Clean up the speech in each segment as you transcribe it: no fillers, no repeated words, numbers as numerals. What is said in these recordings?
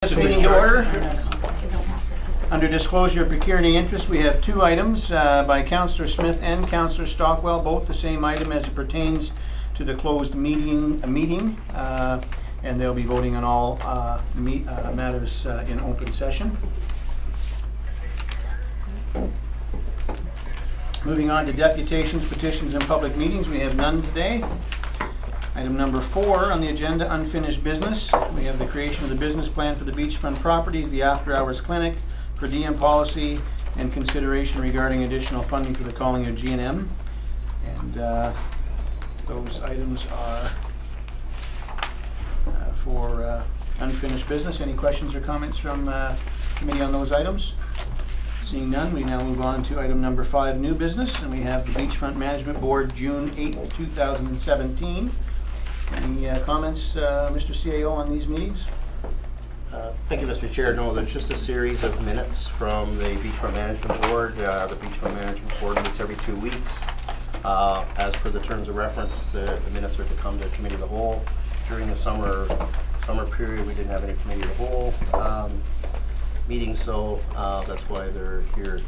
This meeting to order. Under disclosure of pecuniary interest, we have two items by Councillor Smith and Councillor Stockwell, both the same item as it pertains to the closed meeting, and they'll be voting on all matters in open session. Moving on to deputations, petitions, and public meetings, we have none today. Item number 4 on the agenda, unfinished business. We have the creation of the business plan for the beachfront properties, the after-hours clinic, per diem policy, and consideration regarding additional funding for the calling of G&M. And those items are for unfinished business. Any questions or comments from committee on those items? Seeing none, we now move on to item number 5, new business, and we have the Beachfront Management Board, June 8th, 2017. Any comments, Mr. CAO, on these meetings? Thank you, Mr. Chair. No, there's just a series of minutes from the Beachfront Management Board. The Beachfront Management Board meets every 2 weeks. As per the terms of reference, the minutes are to come to Committee of the Whole. During the summer period, we didn't have any Committee of the Whole meetings, so that's why they're here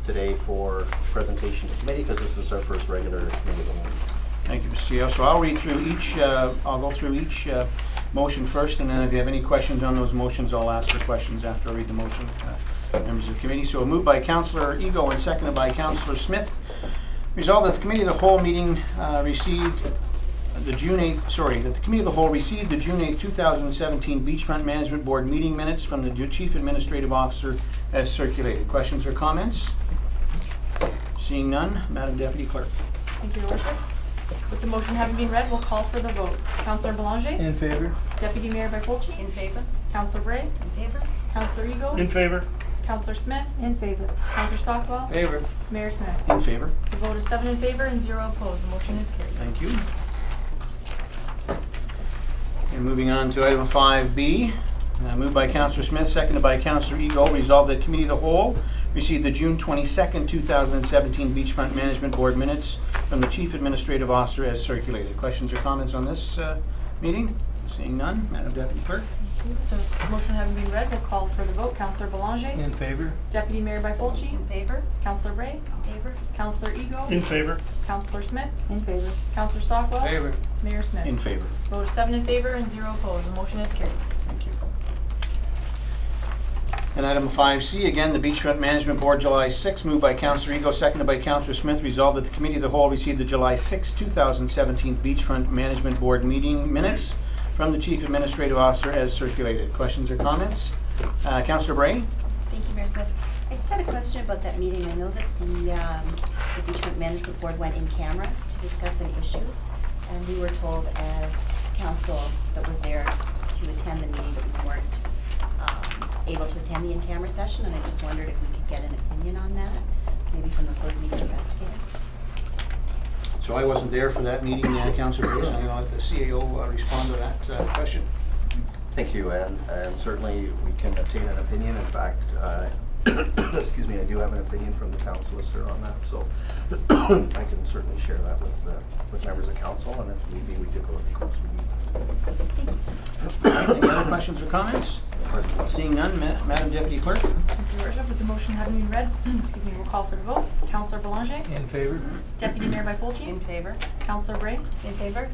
today for presentation to committee, because this is our first regular Committee of the Whole. Thank you, Mr. CEO. So I'll read through each, I'll go through each motion first, and then if you have any questions on those motions, I'll ask for questions after I read the motion, members of the committee. So moved by Councillor Ego and seconded by Councillor Smith. Resolved that the Committee of the Whole meeting received the June 8th, that the Committee of the Whole received the June 8th, 2017 Beachfront Management Board meeting minutes from the Chief Administrative Officer as circulated. Questions or comments? Seeing none, Madam Deputy Clerk. Thank you, Your Worship. With the motion having been read, we'll call for the vote. Councillor Belanger? In favor. Deputy Mayor Bifolchi? In favor. Councillor Bray? In favor. Councillor Ego? In favor. Councillor Smith? In favor. Councillor Stockwell? Favor. Mayor Smith? In favor. The vote is 7 in favor and 0 opposed. The motion is carried. Thank you. And moving on to item 5B, moved by Councillor Smith, seconded by Councillor Ego. Resolved that Committee of the Whole received the June 22nd, 2017 Beachfront Management Board minutes from the Chief Administrative Officer as circulated. Questions or comments on this meeting? Seeing none, Madam Deputy Clerk. With the motion having been read, we'll call for the vote. Councillor Belanger? In favor. Deputy Mayor Bifolchi? In favor. Councillor Bray? In favor. Councillor Ego? In favor. Councillor Smith? In favor. Councillor Stockwell? Favor. Mayor Smith? In favor. Vote is 7 in favor and 0 opposed. The motion is carried. Thank you. And item 5C, again, the Beachfront Management Board, July 6th, moved by Councillor Ego, seconded by Councillor Smith. Resolved that the Committee of the Whole received the July 6th, 2017 Beachfront Management Board meeting minutes from the Chief Administrative Officer as circulated. Questions or comments? Councillor Bray? Thank you, Mayor Smith. I just had a question about that meeting. I know that the Beachfront Management Board went in camera to discuss an issue, and we were told as council that was there to attend the meeting that we weren't able to attend the in-camera session, and I just wondered if we could get an opinion on that, maybe from the closed meeting investigator. So I wasn't there for that meeting, Councillor Bray, so I'm going to let the CAO respond to that question. Thank you, and certainly we can obtain an opinion. In fact, excuse me, I do have an opinion from the town solicitor on that, so I can certainly share that with members of council, and if need be, we could go to the closed meeting. Any other questions or comments? Seeing none, Madam Deputy Clerk. Thank you, Your Worship. With the motion having been read, excuse me, we'll call for the vote. Councillor Belanger? In favor. Deputy Mayor Bifolchi? In favor. Councillor Bray? In favor.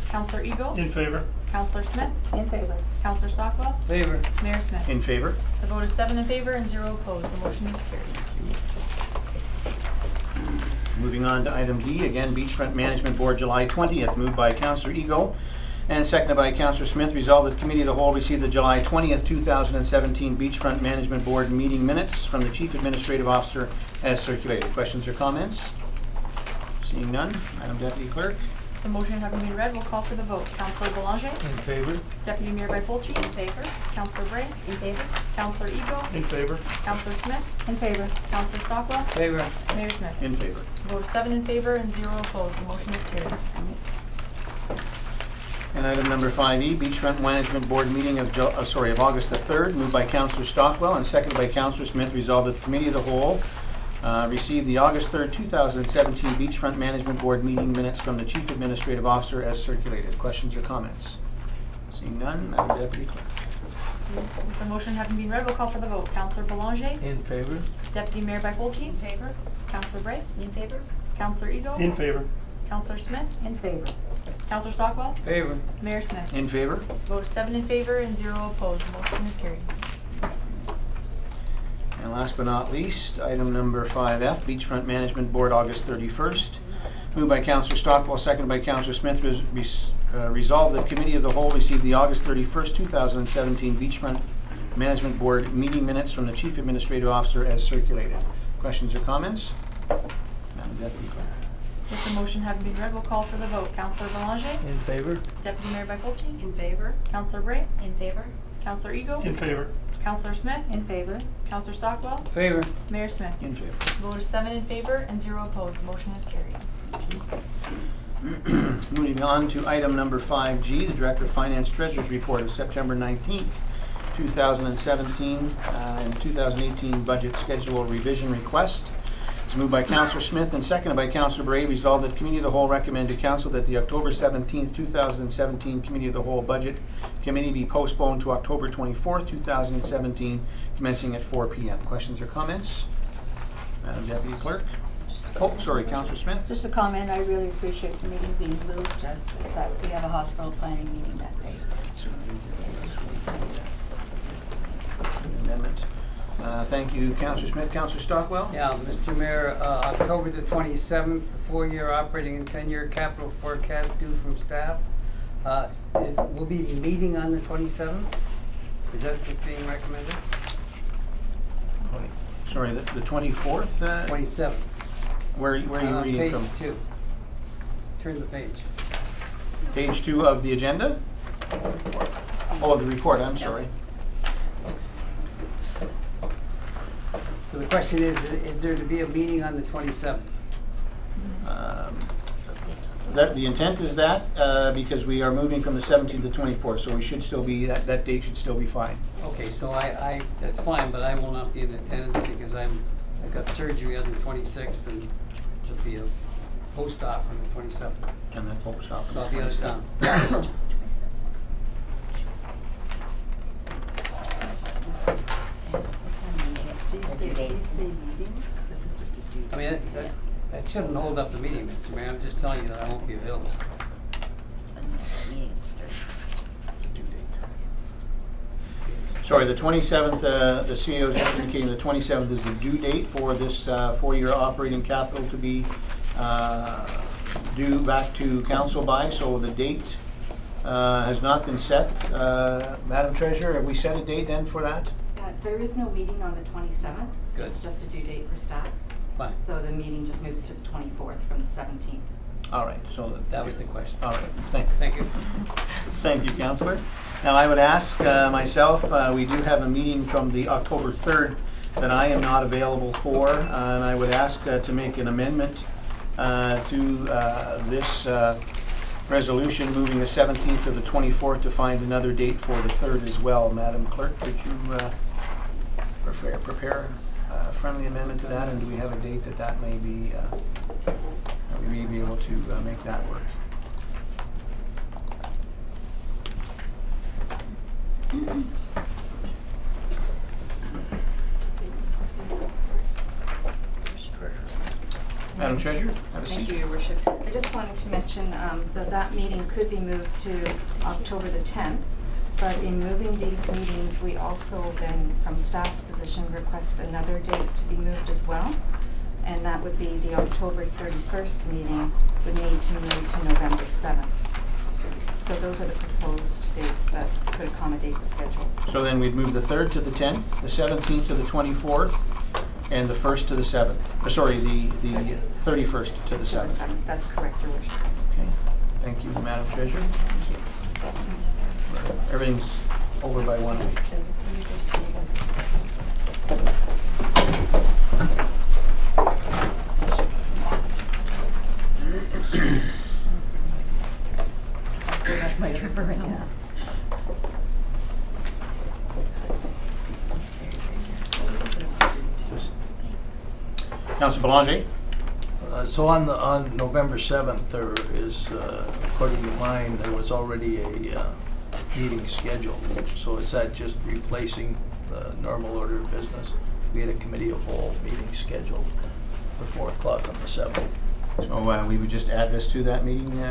Councillor Ego? In favor. Councillor Smith? In favor. Councillor Stockwell? Favor. Mayor Smith? In favor. The vote is 7 in favor and 0 opposed. The motion is carried. Moving on to item D, again, Beachfront Management Board, July 20th, moved by Councillor Ego and seconded by Councillor Smith. Resolved that the Committee of the Whole received the July 20th, 2017 Beachfront Management Board meeting minutes from the Chief Administrative Officer as circulated. Questions or comments? Seeing none, Madam Deputy Clerk. The motion having been read, we'll call for the vote. Councillor Belanger? In favor. Deputy Mayor Bifolchi? In favor. Councillor Bray? In favor. Councillor Ego? In favor. Councillor Smith? In favor. Councillor Stockwell? Favor. Mayor Smith? In favor. The vote is 7 in favor and 0 opposed. The motion is carried. And item number 5E, Beachfront Management Board meeting of August the 3rd, moved by Councillor Stockwell and seconded by Councillor Smith. Resolved that the Committee of the Whole received the August 3rd, 2017 Beachfront Management Board meeting minutes from the Chief Administrative Officer as circulated. Questions or comments? Seeing none, Madam Deputy Clerk. With the motion having been read, we'll call for the vote. Councillor Belanger? In favor? Deputy Mayor Byfolchi? In favor? Councillor Bray? In favor? Councillor Ego? In favor. Councillor Smith? In favor. Councillor Stockwell? Favor. Mayor Smith? In favor? Vote is 7 in favor and 0 opposed. The motion is carried. And last but not least, item number 5F, Beachfront Management Board, August 31st. Moved by Councillor Stockwell, seconded by Councillor Smith. Resolved that Committee of the Whole received the August 31st, 2017 Beachfront Management Board meeting minutes from the Chief Administrative Officer as circulated. Questions or comments? Madam Deputy Clerk. With the motion having been read, we'll call for the vote. Councillor Belanger? In favor? Deputy Mayor Byfolchi? In favor? Councillor Bray? In favor? Councillor Ego? In favor. Councillor Smith? In favor? Councillor Stockwell? Favor. Mayor Smith? In favor. Vote is 7 in favor and 0 opposed. The motion is carried. Moving on to item number 5G, the Director of Finance Treasurer's Report of September 19th, 2017 and 2018 Budget Schedule Revision Request. It's moved by Councillor Smith and seconded by Councillor Bray. Resolved that Committee of the Whole recommend to Council that the October 17th, 2017 Committee of the Whole Budget Committee be postponed to October 24th, 2017, commencing at 4 p.m. Questions or comments? Madam Deputy Clerk? Oh, sorry, Councillor Smith? Just a comment, I really appreciate the meeting being moved, that we have a hospital planning meeting that day. Amendment. Thank you, Councillor Smith. Councillor Stockwell? Yeah, Mr. Mayor, October the 27th, the 4-year operating and 10-year capital forecast due from staff. We'll be meeting on the 27th? Is that what's being recommended? Sorry, the 24th? 27th. Where are you reading from? Page 2. Turn the page. Page 2 of the agenda? Oh, the report, I'm sorry. So the question is there to be a meeting on the 27th? The intent is that, because we are moving from the 17th to the 24th, so we should still be, that date should still be fine. Okay, so I that's fine, but I will not be in attendance because I got surgery on the 26th and just be a post-op on the 27th. And then post op. So I'll be out of town. It's just a due date. This is just a due. I mean, that shouldn't hold up the meeting, Mr. Mayor. I'm just telling you that I won't be available. Meeting is the 31st. Sorry, the 27th, the CEO is indicating the 27th is the due date for this 4-year operating capital to be due back to council by, so the date has not been set. Madam Treasurer, have we set a date then for that? There is no meeting on the 27th. Good. It's just a due date for staff. Fine. So the meeting just moves to the 24th from the 17th. All right, so That was the question. all right, thank you. Thank you. Thank you, Councillor. Now, I would ask myself, we do have a meeting from the October 3rd that I am not available for, and I would ask to make an amendment to this resolution, moving the 17th to the 24th to find another date for the 3rd as well. Madam Clerk, could you prepare a friendly amendment to that, and do we have a date that may be, that we may be able to make that work? Madam Treasurer, have a seat. Thank you, Your Worship. I just wanted to mention that meeting could be moved to October the 10th, but in moving these meetings, we also then, from staff's position, request another date to be moved as well, and that would be the October 31st meeting would need to move to November 7th. So those are the proposed dates that could accommodate the schedule. So then we'd move the 3rd to the 10th, the 17th to the 24th, and the 1st to the 7th. Sorry, the 31st to the To the 7th. 7th, that's correct, Your Worship. Okay, thank you, Madam Treasurer. Everything's over by 1 week. That's my tripper right now. Councillor Belanger? So on November 7th, there is, according to mine, there was already a meeting schedule. So is that just replacing the normal order of business? We had a committee of whole meeting scheduled for 4 o'clock on the 7th. So we would just add this to that meeting,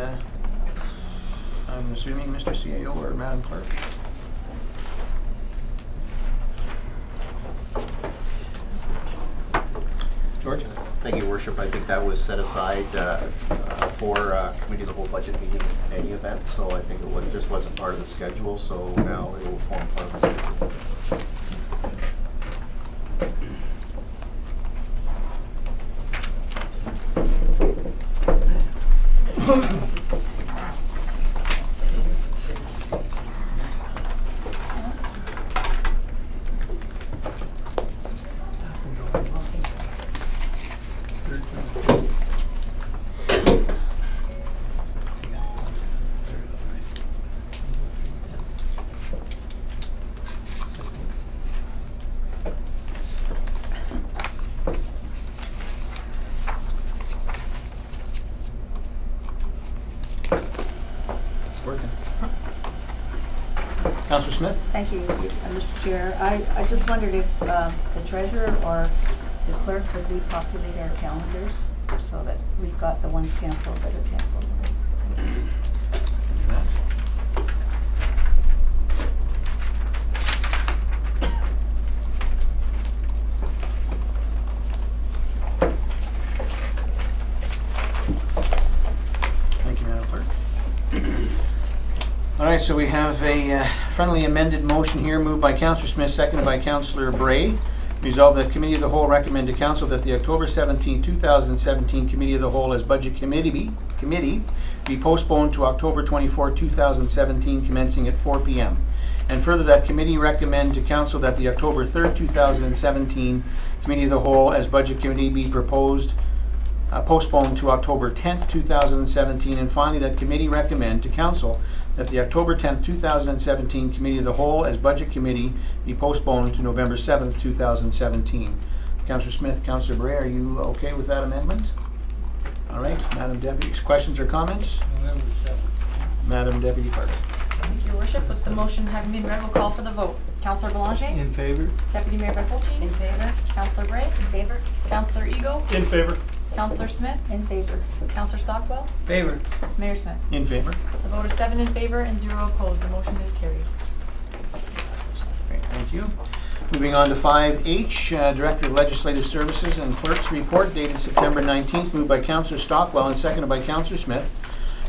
I'm assuming, Mr. CAO or Madam Clerk? George? Thank you, Your Worship. I think that was set aside for committee of the whole budget meeting in any event, so I think it just wasn't part of the schedule, so now it will form part of the schedule. Councillor Smith? Thank you, Mr. Chair. I just wondered if the treasurer or the clerk could repopulate our calendars so that we've got the ones canceled that are canceled. Thank you, Madam Clerk. All right, so we have a friendly amended motion here, moved by Councillor Smith, seconded by Councillor Bray. Resolved that Committee of the Whole recommend to Council that the October 17, 2017 Committee of the Whole as Budget Committee be postponed to October 24, 2017, commencing at 4 p.m. And further, that Committee recommend to Council that the October 3, 2017 Committee of the Whole as Budget Committee be postponed to October 10, 2017. And finally, that Committee recommend to Council that the October 10, 2017 Committee of the Whole as Budget Committee be postponed to November 7, 2017. Councillor Smith, Councillor Bray, are you okay with that amendment? All right, Madam Deputy, questions or comments? November 7th. Madam Deputy Clerk. Thank you, Your Worship. With the motion having been read, we'll call for the vote. Councillor Belanger? In favor? Deputy Mayor Bartolci? In favor? Councillor Bray? In favor? Councillor Ego? In favor. Councillor Smith? In favor. Councillor Stockwell? Favor. Mayor Smith? In favor. The vote is 7 in favor and 0 opposed. The motion is carried. Great, thank you. Moving on to 5H, Director of Legislative Services and Clerk's Report dated September 19th, moved by Councillor Stockwell and seconded by Councillor Smith.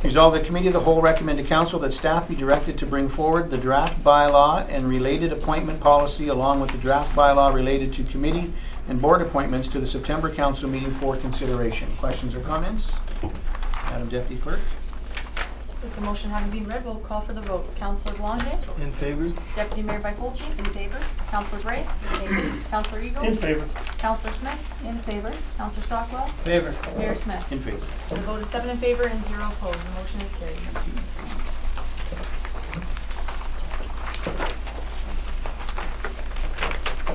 Resolved that Committee of the Whole recommend to Council that staff be directed to bring forward the draft bylaw and related appointment policy along with the draft bylaw related to committee and board appointments to the September Council meeting for consideration. Questions or comments? Madam Deputy Clerk. With the motion having been read, we'll call for the vote. Councillor Belanger? In favor? Deputy Mayor Bartolci? In favor? Councillor Bray? In favor? Councillor Ego? In favor. Councillor Smith? In favor. Councillor Stockwell? Favor. Mayor Smith? In favor. The vote is 7 in favor and 0 opposed. The motion is carried.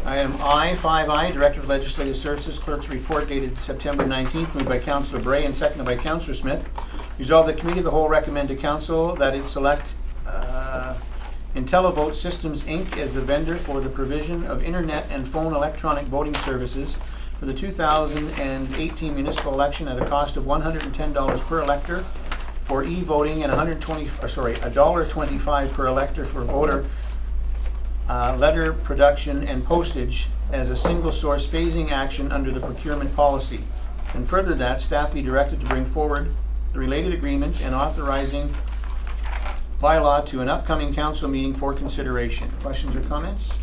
Item I, 5I, Director of Legislative Services, Clerk's Report dated September 19th, moved by Councillor Bray and seconded by Councillor Smith. Resolved that Committee of the Whole recommend to Council that it select IntelliVote Systems, Inc. as the vendor for the provision of internet and phone electronic voting services for the 2018 municipal election at a cost of $110 per elector for e-voting and $1.25 per elector for voter letter production and postage as a single source phasing action under the procurement policy. And further, that staff be directed to bring forward the related agreement and authorizing bylaw to an upcoming council meeting for consideration. Questions or comments?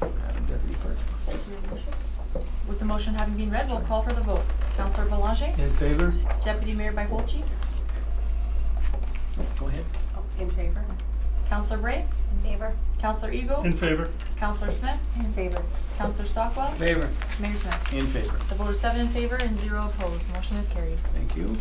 Madam Deputy Clerk. With the motion having been read, we'll call for the vote. Councillor Belanger? In favor? Deputy Mayor Bartolci? Go ahead. Oh, in favor? Councillor Bray? In favor? Councillor Ego? In favor. Councillor Smith? In favor. Councillor Stockwell? Favor. Mayor Smith? In favor. The vote is 7 in favor and 0 opposed. The motion is carried. Thank you.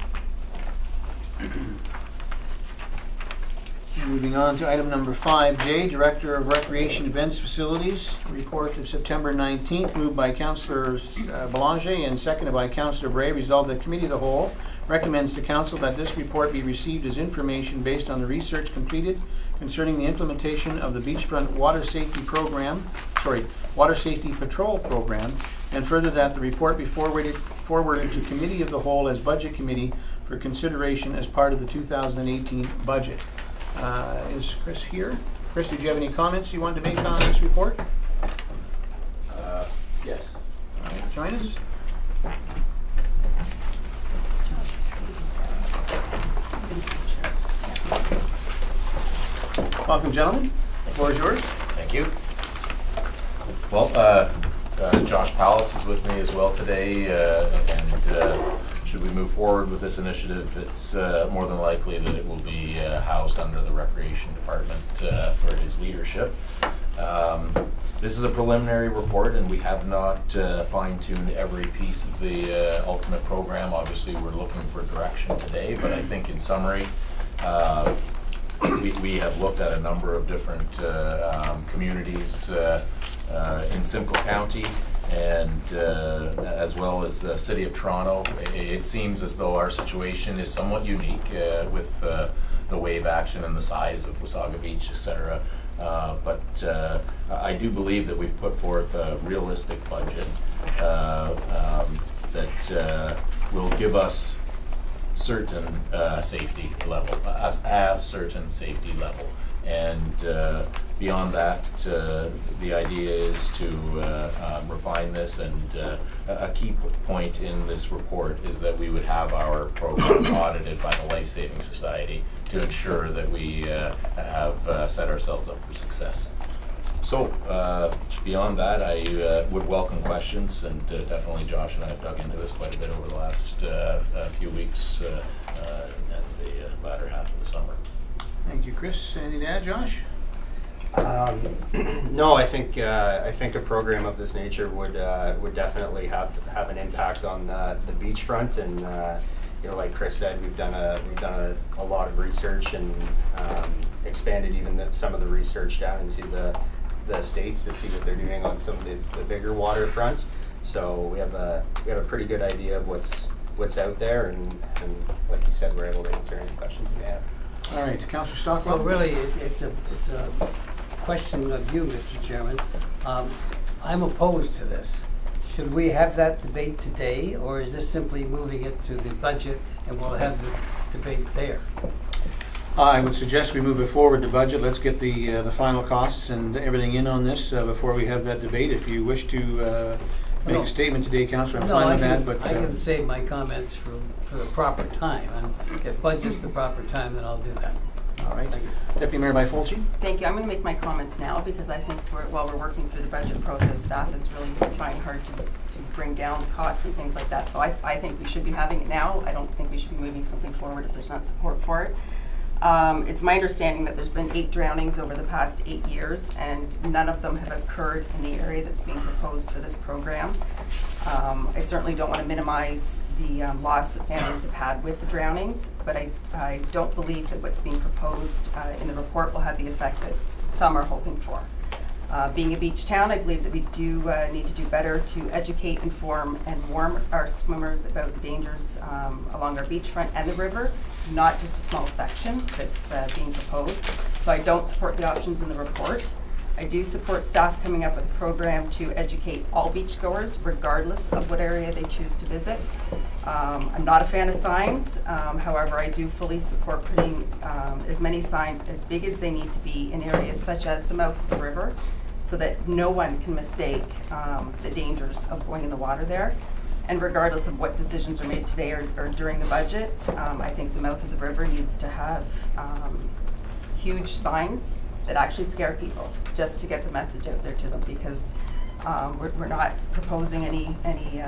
Moving on to item number 5J, Director of Recreation Events Facilities, report of September 19th, moved by Councillor Belanger and seconded by Councillor Bray. Resolved that Committee of the Whole recommends to Council that this report be received as information based on the research completed concerning the implementation of the beachfront water safety patrol program, and further that the report be forwarded to committee of the whole as budget committee for consideration as part of the 2018 budget. Is Chris here? Chris, did you have any comments you wanted to make on this report? Yes. All right, join us. Welcome, gentlemen. The floor is yours. Thank you. Well, Josh Pallas is with me as well today, and should we move forward with this initiative, it's more than likely that it will be housed under the Recreation Department for his leadership. This is a preliminary report, and we have not fine-tuned every piece of the ultimate program. Obviously, we're looking for direction today, but I think in summary, we have looked at a number of different communities in Simcoe County, and as well as the City of Toronto. It seems as though our situation is somewhat unique with the wave action and the size of Wasaga Beach, etc. But I do believe that we've put forth a realistic budget that will give us certain safety level, a certain safety level. And beyond that, the idea is to refine this, and a key point in this report is that we would have our program audited by the Life Saving Society to ensure that we have set ourselves up for success. So beyond that, I would welcome questions, and definitely Josh and I have dug into this quite a bit over the last few weeks at the latter half of the summer. Thank you, Chris. Anything to add, Josh? No, I think a program of this nature would definitely have an impact on the beachfront, and you know, like Chris said, we've done a lot of research and expanded even some of the research down into the states to see what they're doing on some of the bigger waterfronts. So we have a pretty good idea of what's out there, and like you said, we're able to answer any questions you may have. All right, Councillor Stockwell. Well, really, it's a question of you, Mr. Chairman. I'm opposed to this. Should we have that debate today, or is this simply moving it to the budget and we'll have the debate there? I would suggest we move it forward to budget. Let's get the final costs and everything in on this before we have that debate. If you wish to make a statement today, Councillor, I'm fine with that. But I can save my comments for the proper time, and if budget's the proper time, then I'll do that. all right. Deputy Mayor Byfolchi. Thank you. I'm going to make my comments now because I think while we're working through the budget process, staff is really trying hard to bring down costs and things like that. So I think we should be having it now. I don't think we should be moving something forward if there's not support for it. It's my understanding that there's been 8 drownings over the past 8 years, and none of them have occurred in the area that's being proposed for this program. I certainly don't want to minimize the loss that families have had with the drownings, but I don't believe that what's being proposed in the report will have the effect that some are hoping for. Being a beach town, I believe that we do need to do better to educate, inform, and warn our swimmers about the dangers along our beachfront and the river, not just a small section that's being proposed. So I don't support the options in the report. I do support staff coming up with a program to educate all beachgoers, regardless of what area they choose to visit. I'm not a fan of signs, however, I do fully support putting as many signs as big as they need to be in areas such as the mouth of the river, so that no one can mistake the dangers of going in the water there. And regardless of what decisions are made today or during the budget, I think the mouth of the river needs to have huge signs that actually scare people, just to get the message out there to them, because we're not proposing any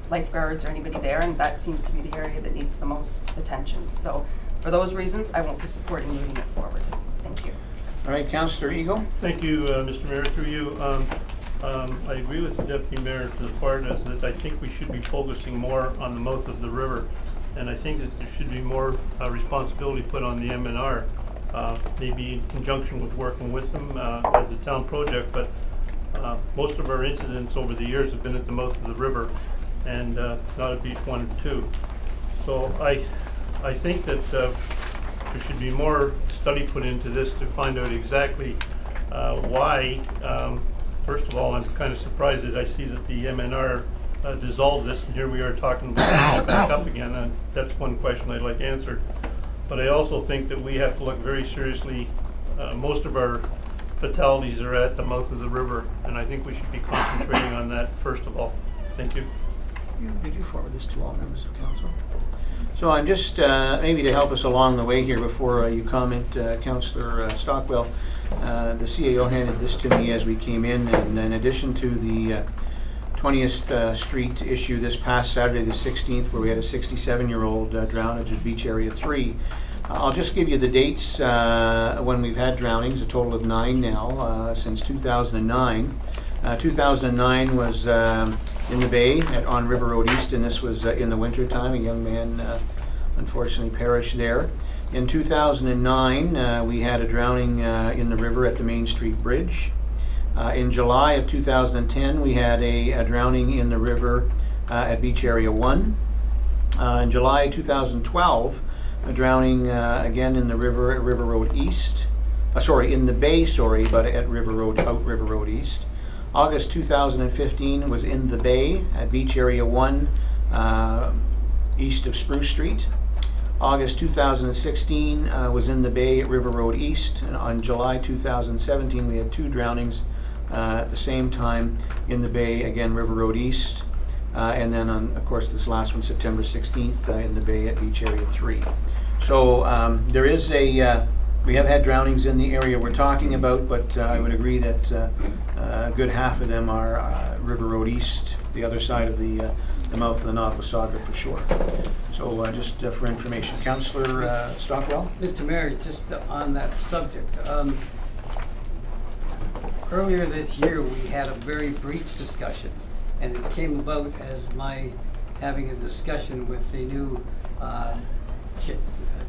lifeguards or anybody there, and that seems to be the area that needs the most attention. So for those reasons, I won't be supporting moving it forward. Thank you. All right, Councillor Eagle. Thank you, Mr. Mayor, through you. I agree with the Deputy Mayor to the part as that I think we should be focusing more on the mouth of the river, and I think that there should be more responsibility put on the MNR, maybe in conjunction with working with them as a town project, but most of our incidents over the years have been at the mouth of the river and not at Beach 1 and 2. So I think that there should be more study put into this to find out exactly why. First of all, I'm kind of surprised that I see that the MNR dissolved this, and here we are talking about it back up again. And that's one question I'd like answered. But I also think that we have to look very seriously. Most of our fatalities are at the mouth of the river, and I think we should be concentrating on that first of all. Thank you. Did you forward this to all members of council? So I'm just, maybe to help us along the way here before you comment, Councillor Stockwell, the CAO handed this to me as we came in, and in addition to the 20th Street issue this past Saturday the 16th, where we had a 67-year-old drownage at Beach Area 3, I'll just give you the dates when we've had drownings, a total of 9 now, since 2009. 2009 was in the bay on River Road East, and this was in the winter time. A young man unfortunately perished there. In 2009, we had a drowning in the river at the Main Street Bridge. In July of 2010, we had a drowning in the river at Beach Area 1. In July 2012, a drowning again in the river at River Road East. In the bay, but at River Road East. August 2015 was in the bay at Beach Area 1, east of Spruce Street. August 2016 was in the bay at River Road East. And on July 2017, we had 2 drownings at the same time in the bay, again, River Road East. And then, of course, this last one, September 16th, in the bay at Beach Area 3. So there is we have had drownings in the area we're talking about, but I would agree that a good half of them are River Road East, the other side of the mouth of the Wasaga for sure. So just for information, Councillor Stockwell. Mr. Mayor, just on that subject, earlier this year we had a very brief discussion, and it came about as my having a discussion with the new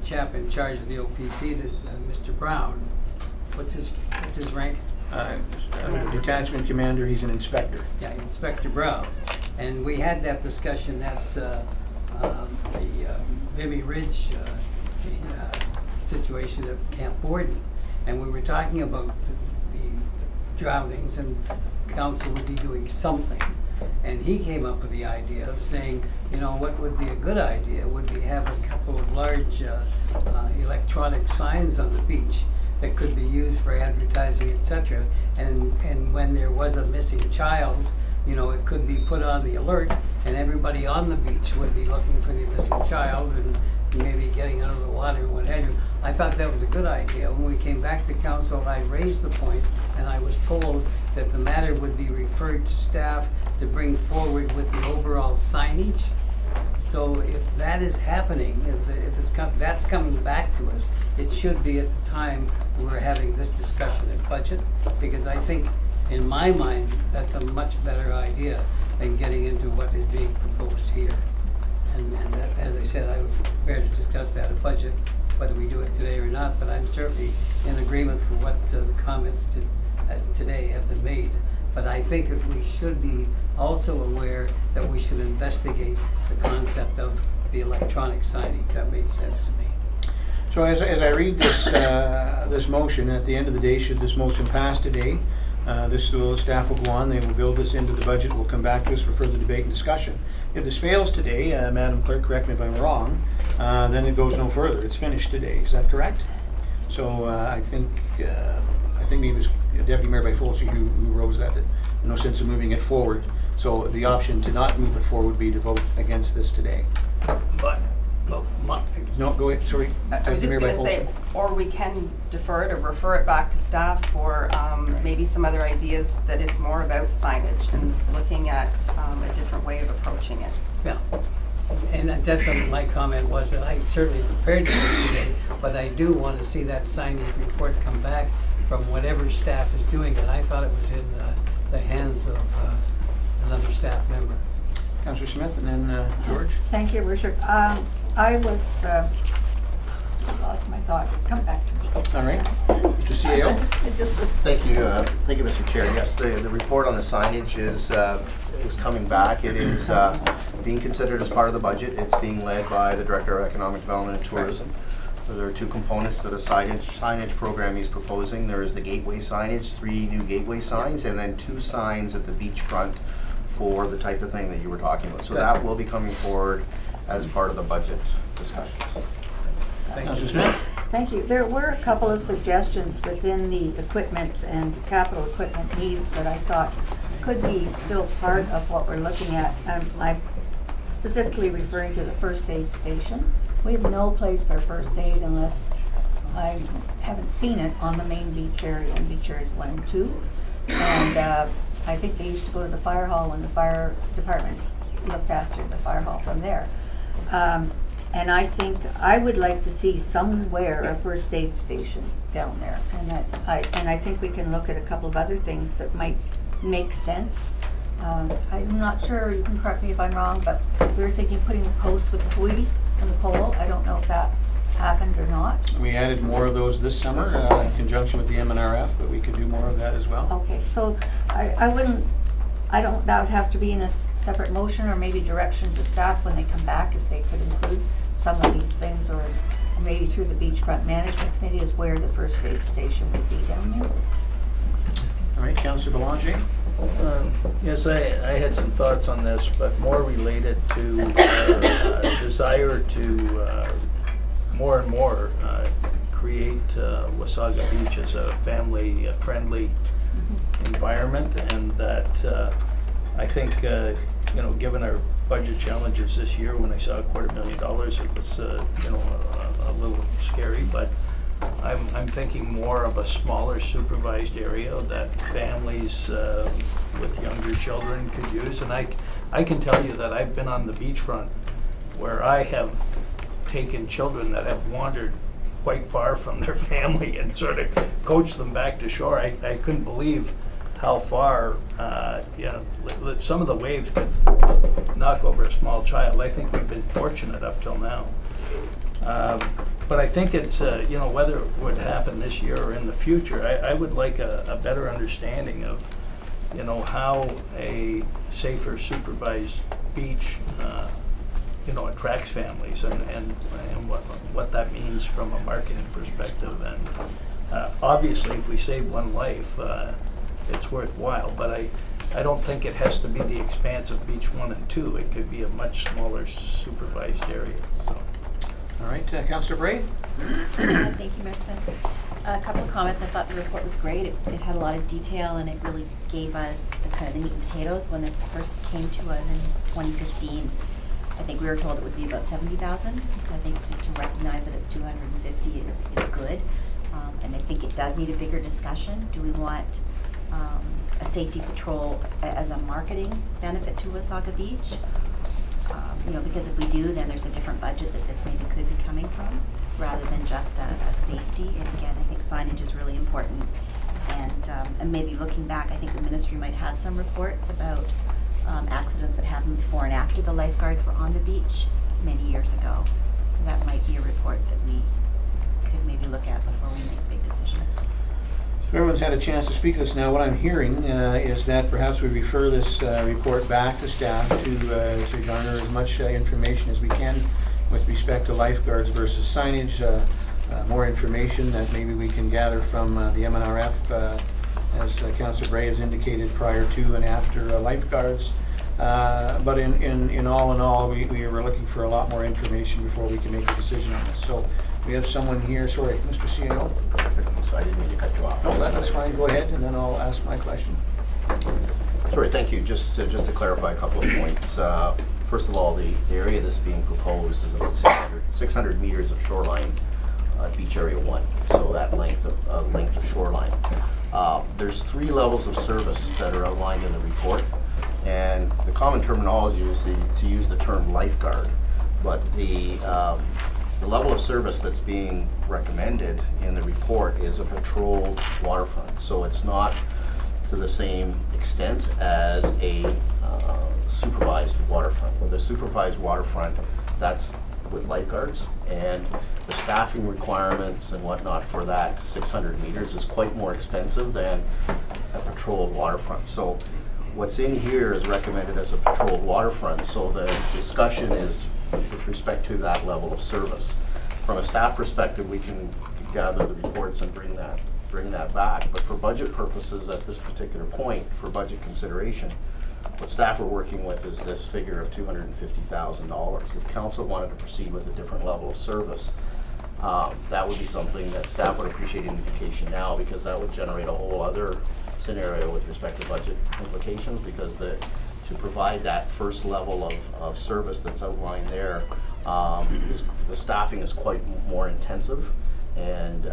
chap in charge of the OPP, this Mr. Brown. What's his rank? Detachment commander. He's an inspector. Yeah, Inspector Brown. And we had that discussion at the Vimy Ridge situation at Camp Borden, and we were talking about the drownings, and council would be doing something. And he came up with the idea of saying, you know, what would be a good idea would be have a couple of large electronic signs on the beach that could be used for advertising, etc. And when there was a missing child, you know, it could be put on the alert, and everybody on the beach would be looking for the missing child and maybe getting out of the water and what have you. I thought that was a good idea. When we came back to council, I raised the point, and I was told that the matter would be referred to staff to bring forward with the overall signage. So if that is happening, if that's coming back to us, it should be at the time we're having this discussion at budget, because I think, in my mind, that's a much better idea than getting into what is being proposed here. And that, as I said, I would prepare to discuss that at budget, whether we do it today or not, but I'm certainly in agreement for what the comments today have been made. But I think that we should be also aware that we should investigate the concept of the electronic signage. That made sense to me. So as I read this this motion, at the end of the day, should this motion pass today, staff will go on, they will build this into the budget, we'll come back to us for further debate and discussion. If this fails today, Madam Clerk, correct me if I'm wrong, then it goes no further. It's finished today. Is that correct? So I think maybe it was Deputy Mayor by Folsey who rose that. No sense of moving it forward. So the option to not move it forward would be to vote against this today. But No, go ahead. Sorry. I was just going to say, or we can defer it or refer it back to staff for maybe some other ideas that is more about signage and looking at a different way of approaching it. yeah, and that's my comment was that I certainly prepared to do it today, but I do want to see that signage report come back from whatever staff is doing it. I thought it was in the hands of another staff member. Councillor Smith and then George. Thank you, Richard. I was, just lost my thought. Come back to me. All right. Mr. CAO. Thank you, Mr. Chair. Yes, the report on the signage is coming back. It is being considered as part of the budget. It's being led by the Director of Economic Development and Tourism. There are two components to the signage program he's proposing. There is the gateway signage, 3 new gateway signs, and then 2 signs at the beachfront for the type of thing that you were talking about. So that will be coming forward as part of the budget discussions. Councillor Smith? Thank you. There were a couple of suggestions within the equipment and capital equipment needs that I thought could be still part of what we're looking at. I'm specifically referring to the first aid station. We have no place for first aid unless I haven't seen it on the main beach area, and beach areas 1 and 2. And I think they used to go to the fire hall when the fire department looked after the fire hall from there. And I think I would like to see somewhere a first aid station down there. And I think we can look at a couple of other things that might make sense. I'm not sure, you can correct me if I'm wrong, but we were thinking putting a post with a buoy on the pole. I don't know if that happened or not. We added more of those this summer in conjunction with the MNRF, but we could do more of that as well. Okay, so that would have to be in a separate motion, or maybe direction to staff when they come back, if they could include some of these things, or maybe through the beachfront management committee is where the first aid station would be down there. All right, Councillor Belanger? Yes, I had some thoughts on this, but more related to our desire to more and more create Wasaga Beach as a family-friendly environment, and that I think, given our budget challenges this year, when I saw $250,000, it was, a little scary, but I'm thinking more of a smaller supervised area that families with younger children could use. And I can tell you that I've been on the beachfront where I have taken children that have wandered quite far from their family and sort of coached them back to shore. I couldn't believe how far, some of the waves could knock over a small child. I think we've been fortunate up till now. But I think it's, whether it would happen this year or in the future, I would like a better understanding of, how a safer supervised beach, attracts families, and what that means from a marketing perspective. And obviously, if we save one life, it's worthwhile. But I don't think it has to be the expanse of Beach 1 and 2. It could be a much smaller supervised area. So. All right, Councillor Bray? Thank you, Mayor Smith. A couple of comments. I thought the report was great. It had a lot of detail, and it really gave us the kind of the meat and potatoes. When this first came to us in 2015, I think we were told it would be about 70,000. So I think to recognize that it's 250 is good. And I think it does need a bigger discussion. Do we want a safety patrol as a marketing benefit to Wasaga Beach? Because if we do, then there's a different budget that this maybe could be coming from, rather than just a safety. And again, I think signage is really important. And maybe looking back, I think the ministry might have some reports about accidents that happened before and after the lifeguards were on the beach many years ago. So that might be a report that we could maybe look at before we make big decisions. So everyone's had a chance to speak to this now. What I'm hearing is that perhaps we refer this report back to staff to garner as much information as we can with respect to lifeguards versus signage, more information that maybe we can gather from the MNRF, as Councillor Bray has indicated, prior to and after lifeguards. But in all, we were looking for a lot more information before we can make a decision on this. So we have someone here, sorry, Mr. CAO. So I didn't mean to cut you off. No, that's fine, go ahead, and then I'll ask my question. Sorry, thank you. Just to clarify a couple of points. First of all, the area that's being proposed is about 600 meters of shoreline, beach area 1. So that length of shoreline. There's 3 levels of service that are outlined in the report, and the common terminology is to use the term lifeguard, but the level of service that's being recommended in the report is a patrolled waterfront. So it's not to the same extent as a supervised waterfront. With a supervised waterfront, that's with lifeguards, and the staffing requirements and whatnot for that 600 meters is quite more extensive than a patrolled waterfront. So what's in here is recommended as a patrolled waterfront, so the discussion is with respect to that level of service. from a staff perspective, we can gather the reports and bring that back. But for budget purposes at this particular point, for budget consideration, what staff are working with is this figure of $250,000. If council wanted to proceed with a different level of service, that would be something that staff would appreciate an indication now, because that would generate a whole other scenario with respect to budget implications, because to provide that first level of service that's outlined there, the staffing is quite more intensive, and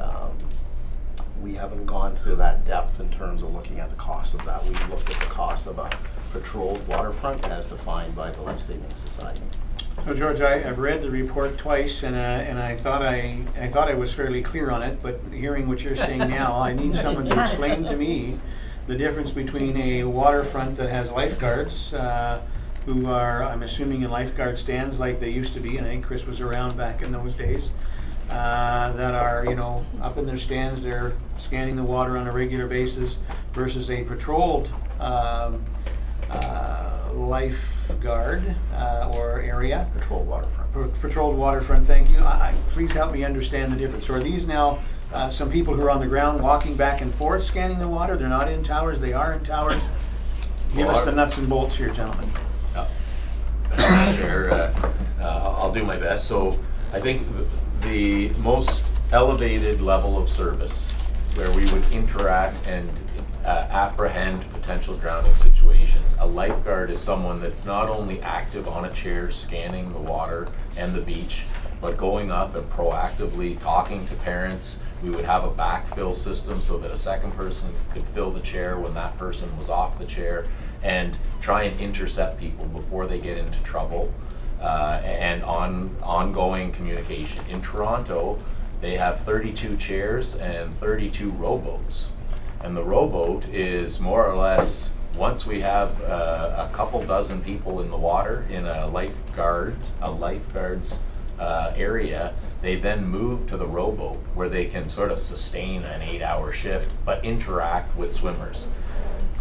we haven't gone to that depth in terms of looking at the cost of that. We looked at the cost of a patrolled waterfront as defined by the Life Saving Society. So George, I've read the report twice, and I thought I was fairly clear on it. But hearing what you're saying now, I need someone to explain to me the difference between a waterfront that has lifeguards, who are, I'm assuming, in lifeguard stands like they used to be, and I think Chris was around back in those days, that are, you know, up in their stands, they're scanning the water on a regular basis, versus a patrolled lifeguard or area. Patrolled waterfront. Patrolled waterfront, thank you. Please help me understand the difference. So are these now some people who are on the ground walking back and forth scanning the water? They're not in towers, they are in towers. Give us the nuts and bolts here, gentlemen. Chair, I'll do my best. So I think the most elevated level of service where we would interact and apprehend potential drowning situations. A lifeguard is someone that's not only active on a chair scanning the water and the beach, but going up and proactively talking to parents. We would have a backfill system so that a second person could fill the chair when that person was off the chair, and try and intercept people before they get into trouble, and ongoing communication. In Toronto, they have 32 chairs and 32 rowboats. And the rowboat is more or less, once we have a couple dozen people in the water in a lifeguard's area, they then move to the rowboat where they can sort of sustain an 8-hour shift but interact with swimmers.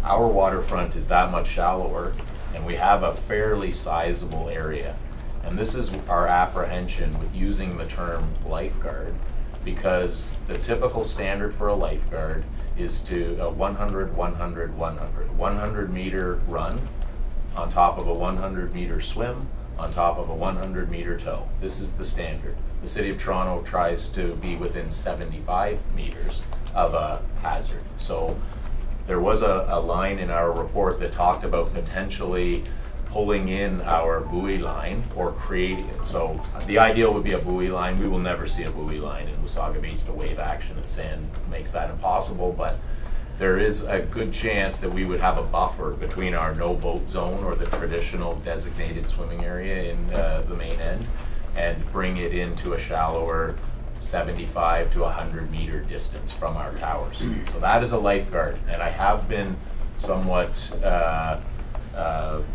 Our waterfront is that much shallower, and we have a fairly sizable area. And this is our apprehension with using the term lifeguard, because the typical standard for a lifeguard is to a 100-meter run on top of a 100-meter swim on top of a 100-meter tow. This is the standard. The City of Toronto tries to be within 75 meters of a hazard. So there was a line in our report that talked about potentially pulling in our buoy line or creating it. So the ideal would be a buoy line. We will never see a buoy line in Wasaga Beach. The wave action at sand makes that impossible, but there is a good chance that we would have a buffer between our no boat zone or the traditional designated swimming area in the main end, and bring it into a shallower 75 to 100 meter distance from our towers. So that is a lifeguard, and I have been somewhat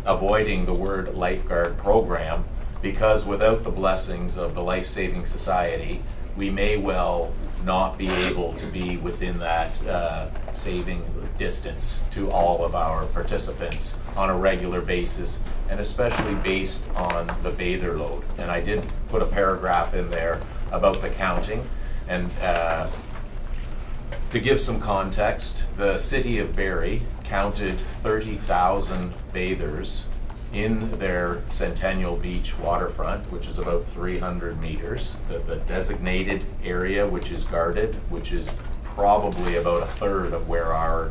avoiding the word lifeguard program, because without the blessings of the Life Saving Society, we may well not be able to be within that saving distance to all of our participants on a regular basis, and especially based on the bather load. And I did put a paragraph in there about the counting, and to give some context, the City of Barrie counted 30,000 bathers in their Centennial Beach waterfront, which is about 300 meters. The designated area, which is guarded, which is probably about a third of where our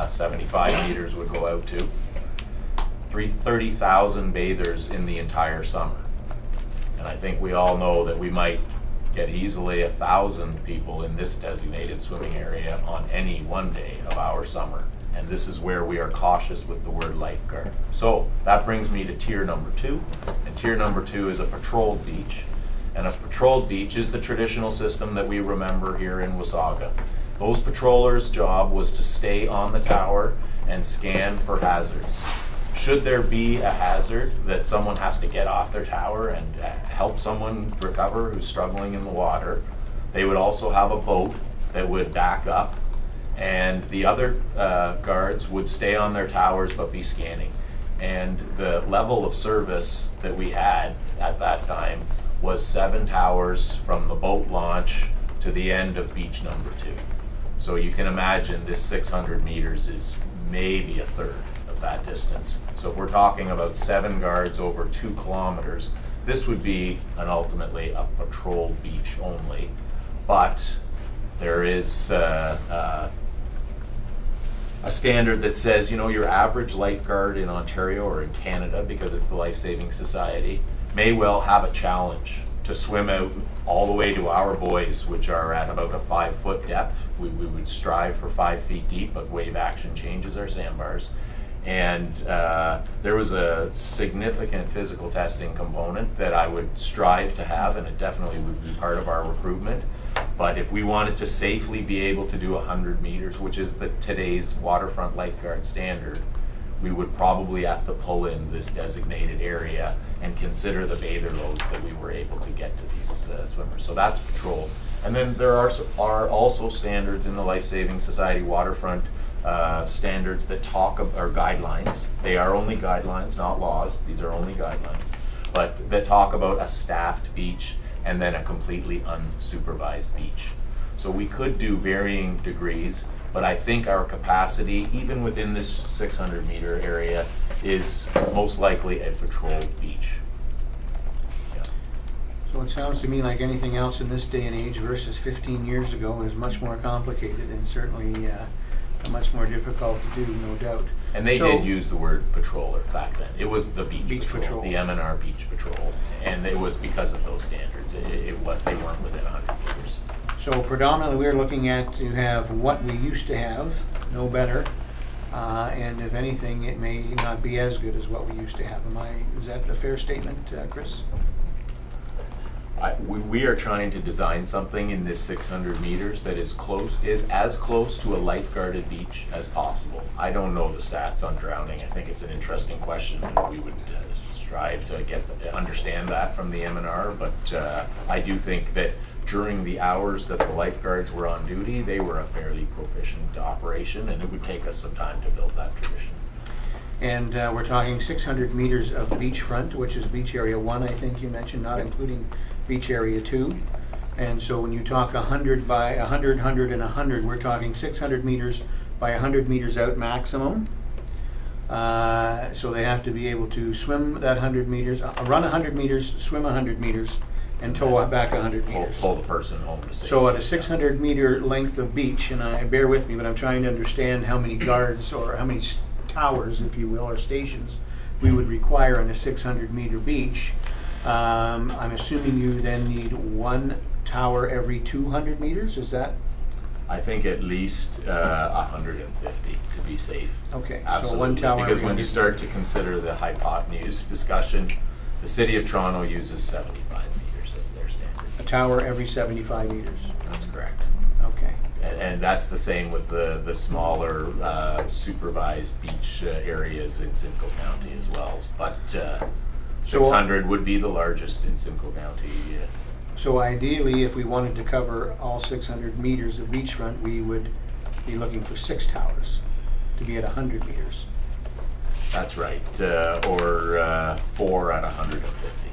75 meters would go out to. 30,000 bathers in the entire summer. And I think we all know that we might get easily 1,000 people in this designated swimming area on any one day of our summer. And this is where we are cautious with the word lifeguard. So that brings me to tier number 2. And tier number 2 is a patrolled beach. And a patrolled beach is the traditional system that we remember here in Wasaga. Those patrollers' job was to stay on the tower and scan for hazards. Should there be a hazard that someone has to get off their tower and help someone recover who's struggling in the water, they would also have a boat that would back up, and the other guards would stay on their towers but be scanning. And the level of service that we had at that time was 7 towers from the boat launch to the end of beach number 2. So you can imagine this 600 meters is maybe a third of that distance. So if we're talking about 7 guards over 2 kilometers, this would be ultimately a patrolled beach only. But there is a standard that says, you know, your average lifeguard in Ontario or in Canada, because it's the Life Saving Society, may well have a challenge to swim out all the way to our buoys, which are at about a 5-foot depth. We would strive for 5 feet deep, but wave action changes our sandbars. And there was a significant physical testing component that I would strive to have, and it definitely would be part of our recruitment. But if we wanted to safely be able to do 100 meters, which is today's waterfront lifeguard standard, we would probably have to pull in this designated area and consider the bather loads that we were able to get to these swimmers. So that's patrol. And then there are also standards in the Life Saving Society waterfront standards that talk about, or guidelines. They are only guidelines, not laws. These are only guidelines. But that talk about a staffed beach and then a completely unsupervised beach. So we could do varying degrees, but I think our capacity, even within this 600 meter area, is most likely a patrolled beach. Yeah. So it sounds to me like anything else in this day and age versus 15 years ago is much more complicated and certainly much more difficult to do, no doubt. And they did use the word patroller back then. It was the beach patrol, the M&R beach patrol, and it was because of those standards. They weren't within 100 meters. So predominantly we're looking at to have what we used to have, no better, and if anything, it may not be as good as what we used to have. Is that a fair statement, Chris? We are trying to design something in this 600 meters that is as close to a lifeguarded beach as possible. I don't know the stats on drowning. I think it's an interesting question. We would strive to understand that from the M&R, but I do think that during the hours that the lifeguards were on duty, they were a fairly proficient operation, and it would take us some time to build that tradition. And we're talking 600 meters of beachfront, which is beach area 1, I think you mentioned, not including beach area 2. And so when you talk 100 by 100, 100, and 100, we're talking 600 meters by 100 meters out maximum. So they have to be able to swim that 100 meters, run 100 meters, swim 100 meters, and tow back 100 meters. Pull the person home to safety. So at a 600 meter length of beach, and bear with me, but I'm trying to understand how many guards or how many towers, if you will, or stations we would require on a 600 meter beach. I'm assuming you then need 1 tower every 200 meters, is that? I think at least 150 to be safe. Okay, absolutely. so 1 tower. Because when you start to consider the hypotenuse discussion, the City of Toronto uses 75 meters as their standard. A tower every 75 meters. That's correct. Okay. And that's the same with the smaller supervised beach areas in Simcoe County as well. But 600 would be the largest in Simcoe County. So ideally, if we wanted to cover all 600 meters of beachfront, we would be looking for 6 towers to be at 100 meters. That's right, or 4 at 150.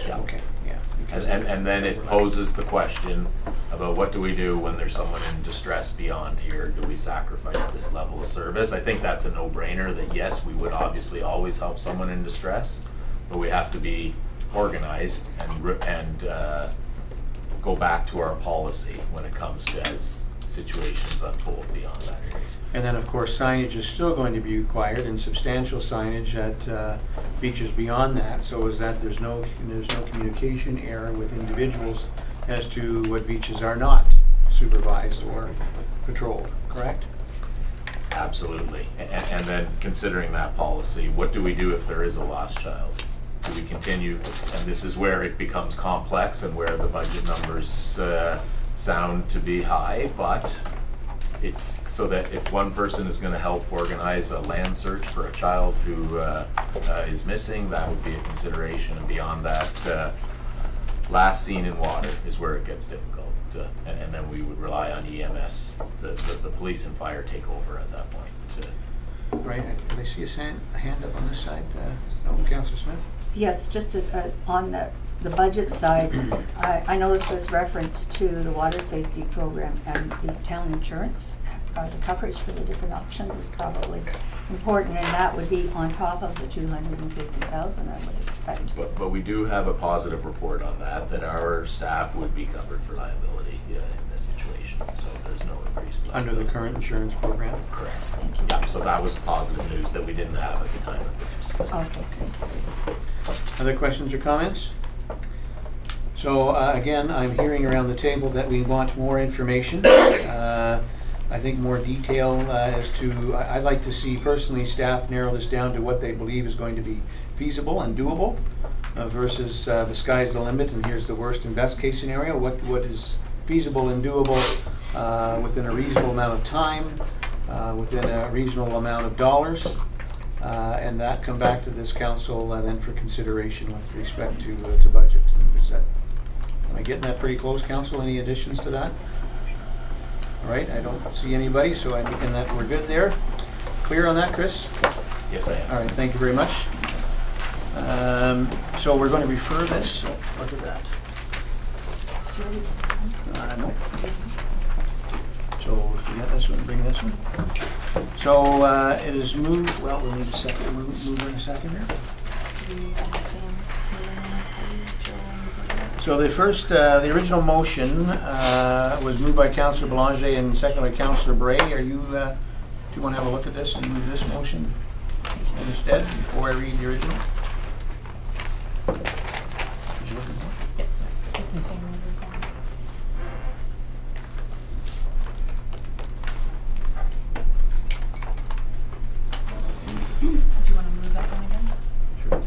Yeah. Okay, yeah. And then it poses the question about what do we do when there's someone in distress beyond here? Do we sacrifice this level of service? I think that's a no-brainer that yes, we would obviously always help someone in distress, but we have to be organized and go back to our policy when it comes to as situations unfold beyond that area. And then, of course, signage is still going to be required, and substantial signage at beaches beyond that, so is that there's no communication error with individuals as to what beaches are not supervised or patrolled, correct? Absolutely. And then considering that policy, what do we do if there is a lost child? Do we continue? And this is where it becomes complex and where the budget numbers sound to be high, but it's so that if one person is going to help organize a land search for a child who is missing, that would be a consideration. And beyond that, last seen in water is where it gets difficult. And then we would rely on EMS, the police and fire take over at that point. Right. Did I see a hand up on this side? No, Councillor Smith? Yes, just on the budget side, I noticed there's reference to the water safety program and the town insurance. The coverage for the different options is probably important, and that would be on top of the 250,000, I would expect. But we do have a positive report on that our staff would be covered for liability in this situation. So there's no increase. Under the current insurance program? Correct. Yeah, so that was positive news that we didn't have at the time that this was. Okay. Other questions or comments? So again, I'm hearing around the table that we want more information. I think more detail as to, I'd like to see personally staff narrow this down to what they believe is going to be feasible and doable versus the sky's the limit and here's the worst and best case scenario. What is feasible and doable within a reasonable amount of time, within a reasonable amount of dollars, and that come back to this council then for consideration with respect to budget. Am I getting that pretty close, council? Any additions to that? All right, I don't see anybody, so I'm thinking that we're good there. Clear on that, Chris? Yes, I am. All right, thank you very much. So we're going to refer this. Oh, look at that. No. So if you got this one, bring this one. So it is moved. Well, we'll need a second. Move in a second here. So the first, the original motion was moved by Councillor Belanger and seconded by Councillor Bray. Are you, do you want to have a look at this and move this motion instead before I read the original? Did you look at the motion? Yeah, it's the same one. Do you want to move that one again? Sure.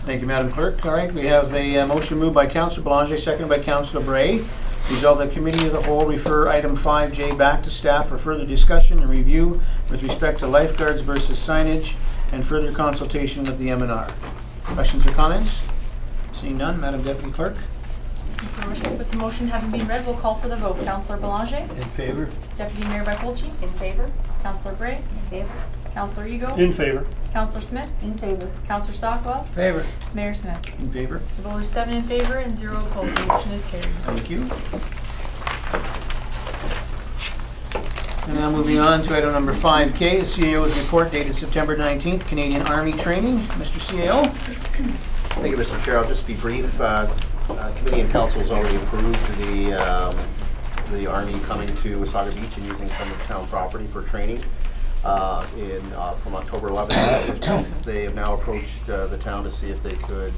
Thank you, Madam Clerk. All right, we have a motion moved by Councillor Belanger, seconded by Councillor Bray. Resolved that Committee of the Whole refer item 5J back to staff for further discussion and review with respect to lifeguards versus signage and further consultation with the M&R. Questions or comments? Seeing none, Madam Deputy Clerk. Your Worship, with the motion having been read, we'll call for the vote. Councillor Belanger? In favor? Deputy Mayor Bifolchi? In favor. Councillor Bray? In favor? Councillor Ego? In favor. Councillor Smith? In favor. Councillor Stockwell? Favor. Mayor Smith? In favor. The vote is 7 in favor and 0 opposed. The motion is carried. Thank you. And now moving on to item number 5K, the CAO's report dated September 19th, Canadian Army training. Mr. CAO. Thank you, Mr. Chair. I'll just be brief. Committee and council has already approved the Army coming to Wasaga Beach and using some of the town property for training from October 11th to 15th. They have now approached the town to see if they could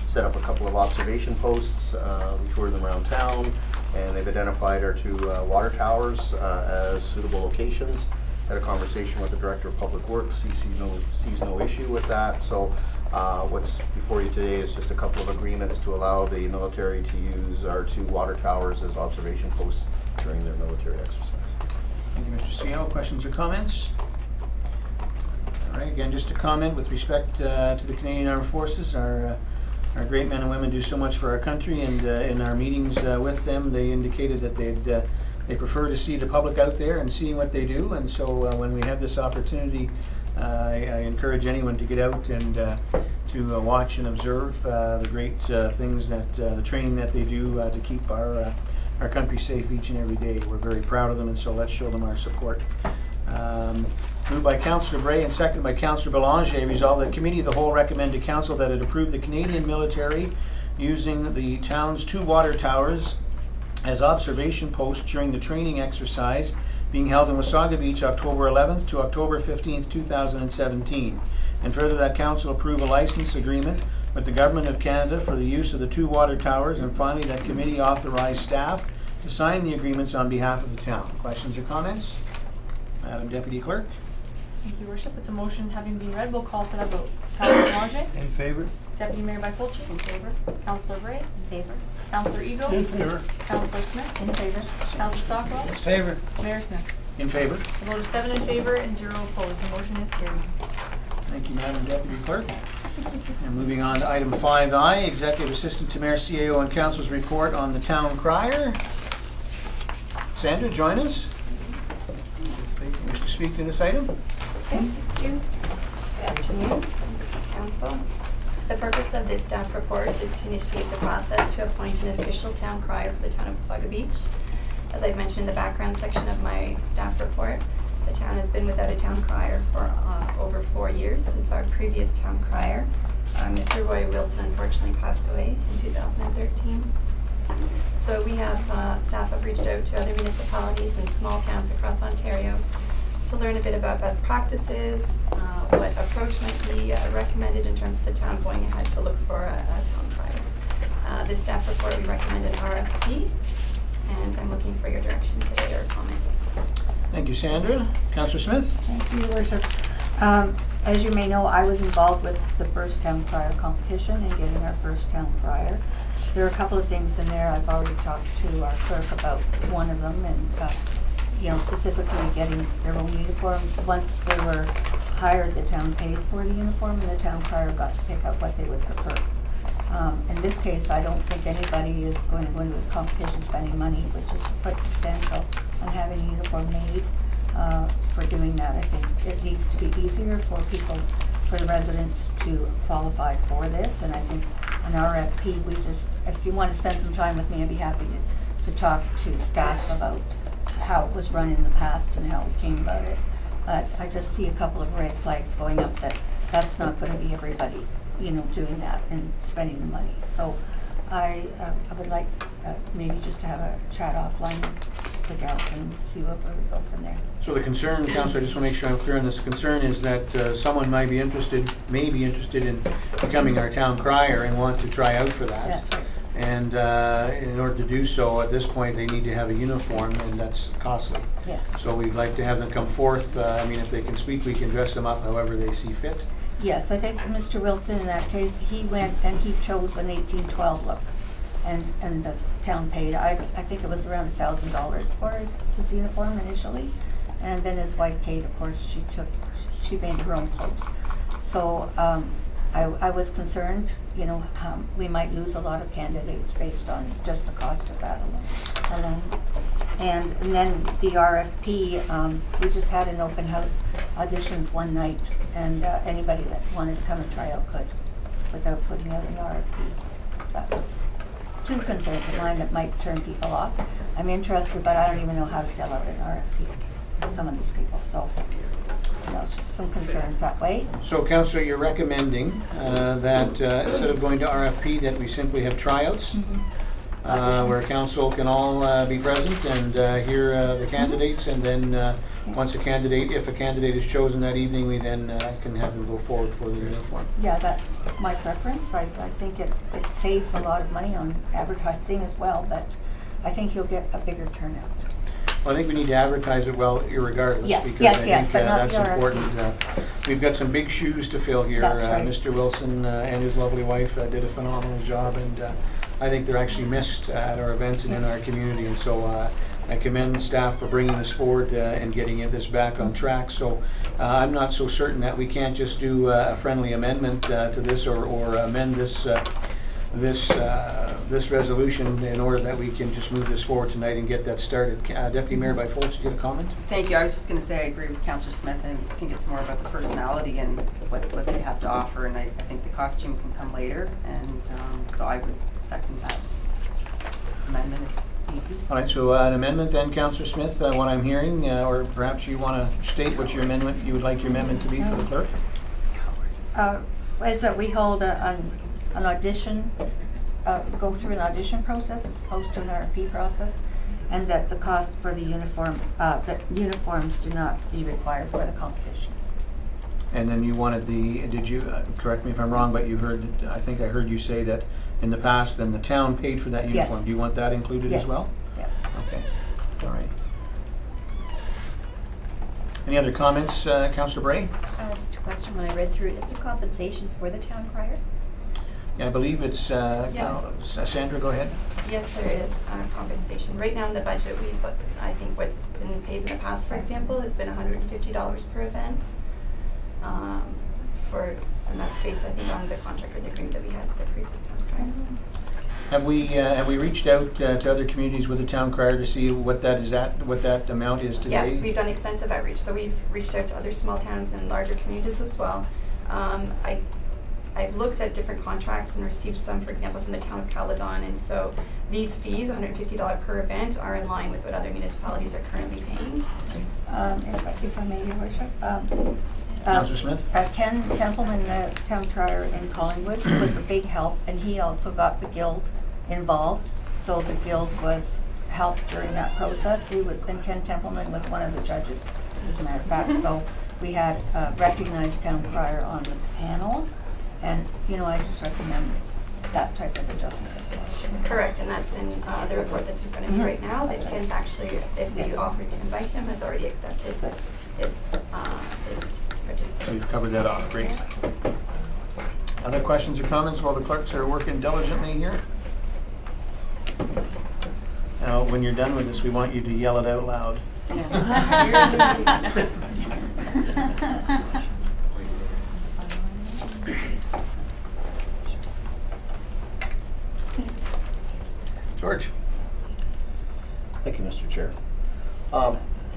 set up a couple of observation posts. We toured them around town, and they've identified our two water towers as suitable locations. Had a conversation with the Director of Public Works. He sees no issue with that. So what's before you today is just a couple of agreements to allow the military to use our two water towers as observation posts during their military exercise. Thank you, Mr. CAO. Questions or comments? All right, again, just a comment with respect to the Canadian Armed Forces. Our great men and women do so much for our country, and in our meetings with them, they indicated that they prefer to see the public out there and seeing what they do. And so when we have this opportunity, I encourage anyone to get out and to watch and observe the great things that the training that they do to keep our country safe each and every day. We're very proud of them, and so let's show them our support. Moved by Councillor Bray and seconded by Councillor Belanger, resolved that Committee of the Whole recommend to Council that it approve the Canadian military using the town's two water towers as observation posts during the training exercise being held in Wasaga Beach October 11th to October 15th, 2017. And further, that Council approve a license agreement with the Government of Canada for the use of the 2 water towers, and finally, that committee authorize staff to sign the agreements on behalf of the town. Questions or comments? Madam Deputy Clerk? Thank you, Worship. With the motion having been read, we'll call for the vote. Councillor Boulanger? In favor? Deputy Mayor Byfolchi? In favor. Councillor Bray? In favor? Councillor Ego? In favor. Councillor Smith? In favor? Councillor Stockwell? Favor. Mayor Smith? In favor? A vote of 7 in favor and 0 opposed. The motion is carried. Thank you, Madam Deputy Clerk. And moving on to item 5I, Executive Assistant to Mayor, CAO, and Council's report on the town crier. Sandra, join us. Wish to speak to this item? Okay, thank you. Good afternoon, members of council. The purpose of this staff report is to initiate the process to appoint an official town crier for the town of Wasaga Beach. As I've mentioned in the background section of my staff report, the town has been without a town crier for over 4 years since our previous town crier. Mr. Roy Wilson unfortunately passed away in 2013. So we have, staff have reached out to other municipalities and small towns across Ontario to learn a bit about best practices, what approach might be recommended in terms of the town going ahead to look for a town crier. This staff report, we recommend an RFP, and I'm looking for your direction today or comments. Thank you, Sandra. Councillor Smith? Thank you, Your Worship. As you may know, I was involved with the first town crier competition and getting our first town crier. There are a couple of things in there. I've already talked to our clerk about one of them, and specifically getting their own uniform. Once they were hired, the town paid for the uniform, and the town crier got to pick up what they would prefer. In this case, I don't think anybody is going to go into a competition spending money, which is quite substantial, on having a uniform made. For doing that, I think it needs to be easier for people, for the residents to qualify for this, and I think an RFP, if you want to spend some time with me, I'd be happy to talk to staff about how it was run in the past and how we came about it. But I just see a couple of red flags going up that's not going to be everybody, doing that and spending the money. So I would like maybe just to have a chat offline with the gals and see where we go from there. So the concern, Councillor, I just want to make sure I'm clear on this. Concern is that someone may be interested in becoming our town crier and want to try out for that. That's right. And in order to do so, at this point, they need to have a uniform, and that's costly. Yes. So we'd like to have them come forth. If they can speak, we can dress them up however they see fit. Yes, I think Mr. Wilson, in that case, he went and he chose an 1812 look, and the town paid. I think it was around $1,000 for his uniform initially, and then his wife Kate, of course, she made her own clothes. So I was concerned, we might lose a lot of candidates based on just the cost of that alone. And then the RFP, we just had an open house auditions one night, and anybody that wanted to come and try out could, without putting out an RFP. That was two concerns of mine that might turn people off. I'm interested, but I don't even know how to fill out an RFP for some of these people. So, some concerns that way. So, Councillor, you're recommending that instead of going to RFP, that we simply have tryouts, where council can all be present and hear the candidates, and then if a candidate is chosen that evening, we then can have them go forward for the uniform. Yeah, that's my preference. I think it saves a lot of money on advertising as well, but I think you'll get a bigger turnout. Well, I think we need to advertise it well, irregardless, Yes, because yes, I yes, think but not that's the RFP. important. We've got some big shoes to fill here. That's right. Mr. Wilson and his lovely wife did a phenomenal job, and I think they're actually missed at our events and in our community. And so I commend staff for bringing this forward and getting this back on track. So I'm not so certain that we can't just do a friendly amendment to this or amend this resolution in order that we can just move this forward tonight and get that started. Deputy Mayor Byfolchi, you get a comment? Thank you. I was just going to say I agree with Councillor Smith, and I think it's more about the personality and what they have to offer, and I think the costume can come later, and so I would second that amendment if need be. All right, so an amendment then, Councillor Smith, what I'm hearing, or perhaps you want to state what your amendment, you would like your amendment to be for the clerk? Is that we hold an audition, go through an audition process as opposed to an RFP process, and that the cost for the uniform, that uniforms do not be required for the competition. And then you wanted did you, correct me if I'm wrong, but you heard, I think I heard you say that in the past, then the town paid for that Yes. uniform. Do you want that included as Yes. well? Yes. Okay, all right. Any other comments, Councillor Bray? Just a question, when I read through, is there compensation for the town crier? Yeah, I believe it's, Sandra, go ahead. Yes, there is compensation. Right now in the budget, I think what's been paid in the past, for example, has been $150 per event. And that's based, I think, on the contract or the agreement that we had with the previous town crier. Have we reached out to other communities with the town crier to see what that amount is today? Yes, we've done extensive outreach. So we've reached out to other small towns and larger communities as well. I've looked at different contracts and received some, for example, from the town of Caledon, and so these fees, $150 per event, are in line with what other municipalities are currently paying. If I may, Your Worship. Councillor Smith? Ken Templeman, the town crier in Collingwood, was a big help, and he also got the guild involved. So the guild was helped during that process. And Ken Templeman was one of the judges, as a matter of fact. So we had a recognized town crier on the panel, and I just recommend that type of adjustment as well. Correct, and that's in the report that's in front of you right now, that Ken's actually, if we offered to invite him, has already accepted his participation. So you've covered that off, great. Other questions or comments while the clerks are working diligently here? Now, when you're done with this, we want you to yell it out loud. George? Thank you, Mr. Chair.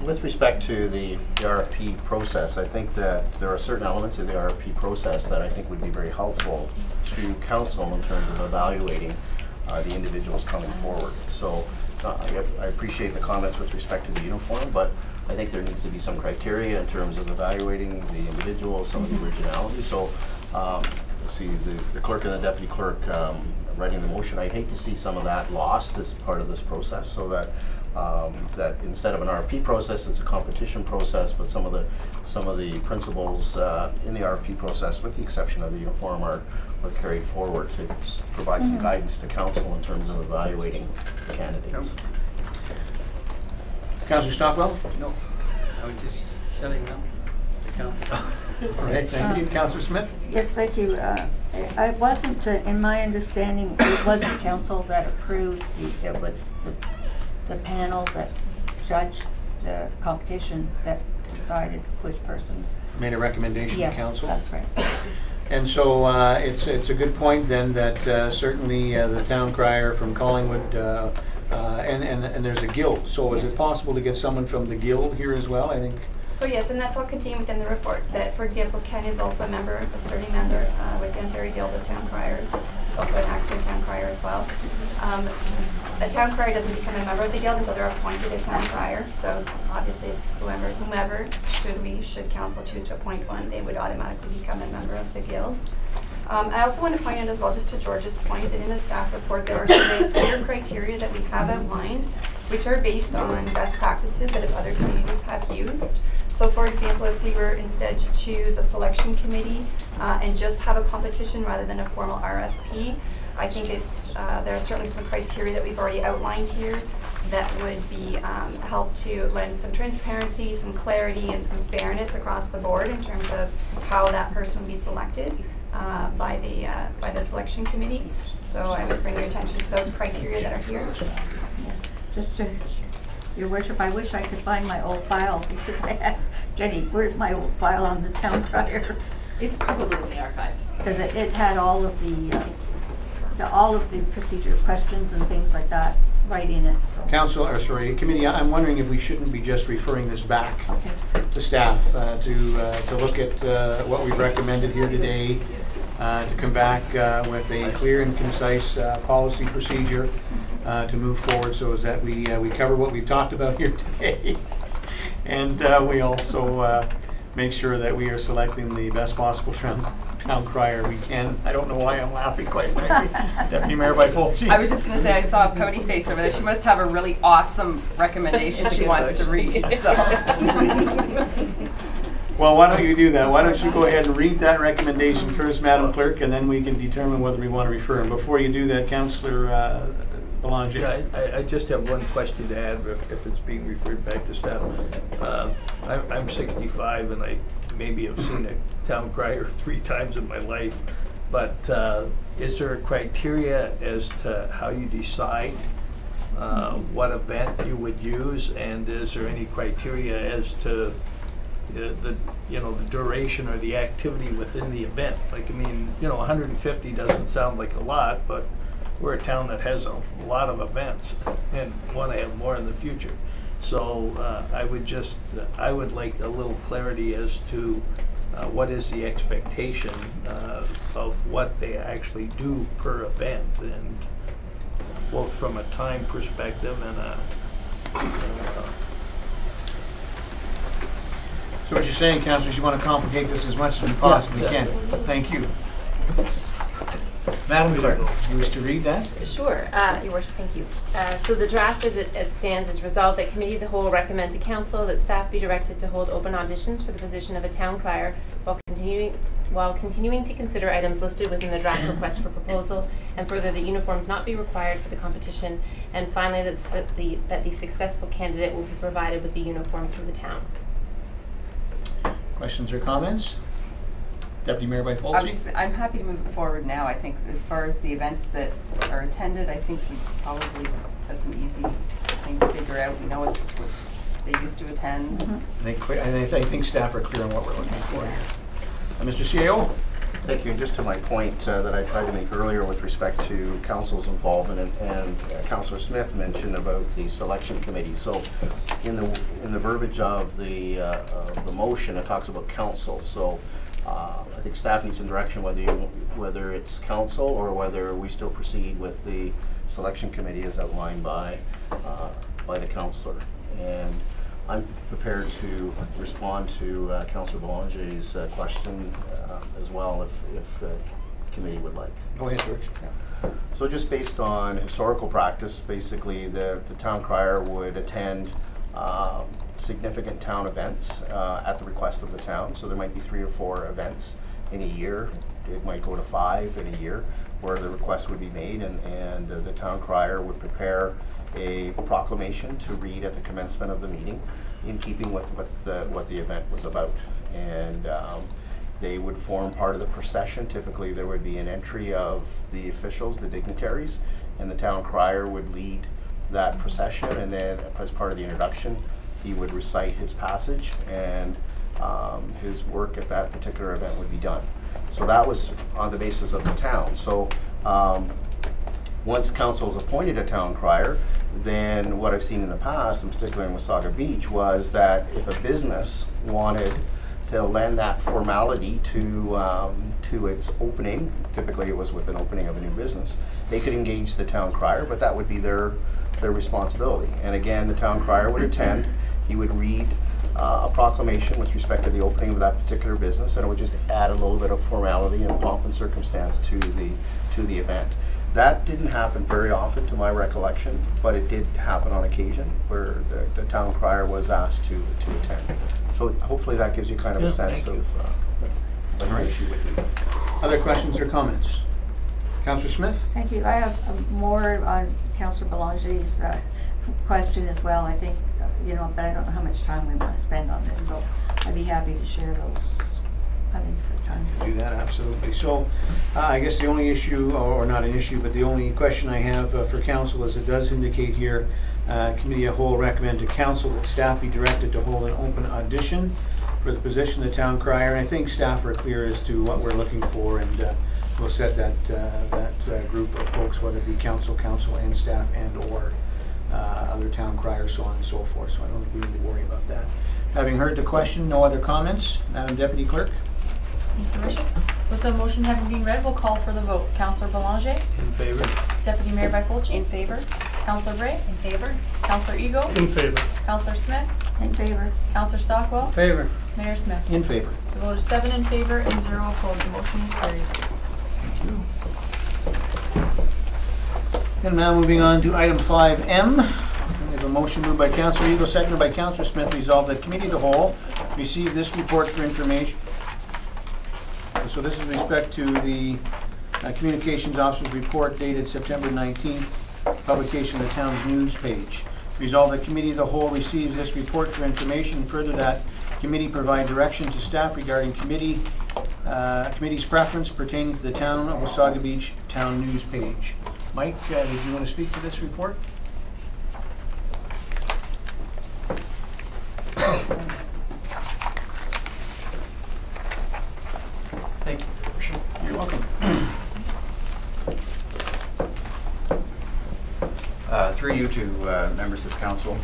With respect to the RFP process, I think that there are certain elements of the RFP process that I think would be very helpful to council in terms of evaluating the individuals coming forward. So I appreciate the comments with respect to the uniform, but I think there needs to be some criteria in terms of evaluating the individual, some of the originality. So see the clerk and the deputy clerk writing the motion. I'd hate to see some of that lost as part of this process, so that that instead of an RFP process, it's a competition process. But some of the principles in the RFP process, with the exception of the uniform, are carried forward to provide some guidance to council in terms of evaluating candidates. Councillor Stockwell? No, I was just setting up the council. All right, thank you. Councillor Smith? Yes, thank you. I wasn't, in my understanding, it wasn't council that approved, it was the panel that judged the competition that decided which person. Made a recommendation to council? Yes, that's right. And so it's a good point then that certainly the town crier from Collingwood, and there's a guild. So is it possible to get someone from the guild here as well? I think. So yes, and that's all contained within the report. That, for example, Ken is also a starting member with the Ontario Guild of Town Criers. He's also an active town crier as well. A town crier doesn't become a member of the guild until they're appointed a town crier. So obviously, whomever, should council choose to appoint one, they would automatically become a member of the guild. I also want to point out as well, just to George's point, that in the staff report there are some very clear criteria that we have outlined, which are based on best practices that other communities have used. So for example, if we were instead to choose a selection committee and just have a competition rather than a formal RFP, I think there are certainly some criteria that we've already outlined here that would be help to lend some transparency, some clarity, and some fairness across the board in terms of how that person would be selected by the selection committee. So I would bring your attention to those criteria that are here. Just to, Your Worship, I wish I could find my old file, because I have, Jenny, where's my old file on the town crier? It's probably in the archives. Because it had all of the procedure questions and things like that right in it. So. Committee, I'm wondering if we shouldn't be just referring this back to staff to look at what we've recommended here today, to come back with a clear and concise policy procedure to move forward, so as that we cover what we've talked about here today, and we also make sure that we are selecting the best possible town crier we can. I don't know why I'm laughing, quite frankly. Deputy Mayor Byfolchi. I was just going to say, I saw a pouty face over there. She must have a really awesome recommendation she wants to read. So. Well, why don't you do that? Why don't you go ahead and read that recommendation first, Madam Clerk, and then we can determine whether we want to refer him. Before you do that, Councillor Belanger. Yeah, I just have one question to add if it's being referred back to staff. I'm 65 and I maybe have seen a town crier 3 times in my life, but is there a criteria as to how you decide what event you would use, and is there any criteria as to the duration or the activity within the event? Like, I mean, 150 doesn't sound like a lot, but we're a town that has a lot of events and want to have more in the future. So I would like a little clarity as to what is the expectation of what they actually do per event, and both from a time perspective and a So what you're saying, councillors, you want to complicate this as much as we possibly can. Thank you. Madam Clerk, you wish to read that? Sure, Your Worship, thank you. So the draft as it stands is resolved that Committee of the Whole recommend to Council that staff be directed to hold open auditions for the position of a town crier while continuing to consider items listed within the draft request for proposal, and further that uniforms not be required for the competition, and finally that the successful candidate will be provided with the uniform through the town. Questions or comments? Deputy Mayor Byfoldsey? I'm happy to move it forward now. I think as far as the events that are attended, I think that's an easy thing to figure out. We know what they used to attend. Mm-hmm. I think staff are clear on what we're looking for here. Mr. CAO? Thank you. And just to my point that I tried to make earlier with respect to council's involvement, and Councillor Smith mentioned about the selection committee. So in the verbiage of the motion, it talks about council. So I think staff needs some direction whether it's council or whether we still proceed with the selection committee as outlined by the councillor. And I'm prepared to respond to Councillor Belanger's question as well if committee would like. Go ahead, George. Yeah. So just based on historical practice, basically the town crier would attend significant town events at the request of the town. So there might be 3 or 4 events in a year. It might go to 5 in a year where the request would be made, and the town crier would prepare a proclamation to read at the commencement of the meeting in keeping with what the event was about. And they would form part of the procession. Typically there would be an entry of the officials, the dignitaries, and the town crier would lead that procession, and then as part of the introduction he would recite his passage, and his work at that particular event would be done. So that was on the basis of the town. So once council's appointed a town crier, then what I've seen in the past, and particularly in Wasaga Beach, was that if a business wanted to lend that formality to its opening, typically it was with an opening of a new business, they could engage the town crier, but that would be their responsibility. And again, the town crier would attend, he would read a proclamation with respect to the opening of that particular business, and it would just add a little bit of formality and pomp and circumstance to the event. That didn't happen very often to my recollection, but it did happen on occasion where the town crier was asked to attend. So hopefully that gives you kind of a sense of what the issue would be. Other questions or comments? Councillor Smith? Thank you. I have more on Councillor Belanger's question as well. I think, but I don't know how much time we want to spend on this, so I'd be happy to share those. For time. Do that, absolutely. So I guess the only issue, or not an issue, but the only question I have for council is it does indicate here, Committee of Whole recommend to council that staff be directed to hold an open audition for the position of the town crier. And I think staff are clear as to what we're looking for, and we'll set that group of folks, whether it be council and staff and or other town criers, so on and so forth. So I don't think we need to worry about that. Having heard the question, no other comments? Madam Deputy Clerk? Thank you, Worship. With the motion having been read, we'll call for the vote. Councillor Belanger? in favor. Deputy Mayor Byfoldsey? In favor? Councillor Bray? In favor? Councillor Ego? In favor. Councillor Smith? In favor. Councillor Stockwell? Favor. Mayor Smith? In favor. The vote is 7 in favor and 0 opposed. The motion is carried. Thank you. And now moving on to item 5M. We have a motion moved by Councillor Eagle, seconded by Councillor Smith, resolved that Committee of the Whole received this report for information. So this is with respect to the Communications Officer's report dated September 19th, publication of the town's news page. Resolved that Committee of the Whole receives this report for information, and further that committee provide direction to staff regarding committee's preference pertaining to the town of Wasaga Beach town news page. Mike, did you want to speak to this report? Thank you, Your Worship. You're welcome. Through you to members of council,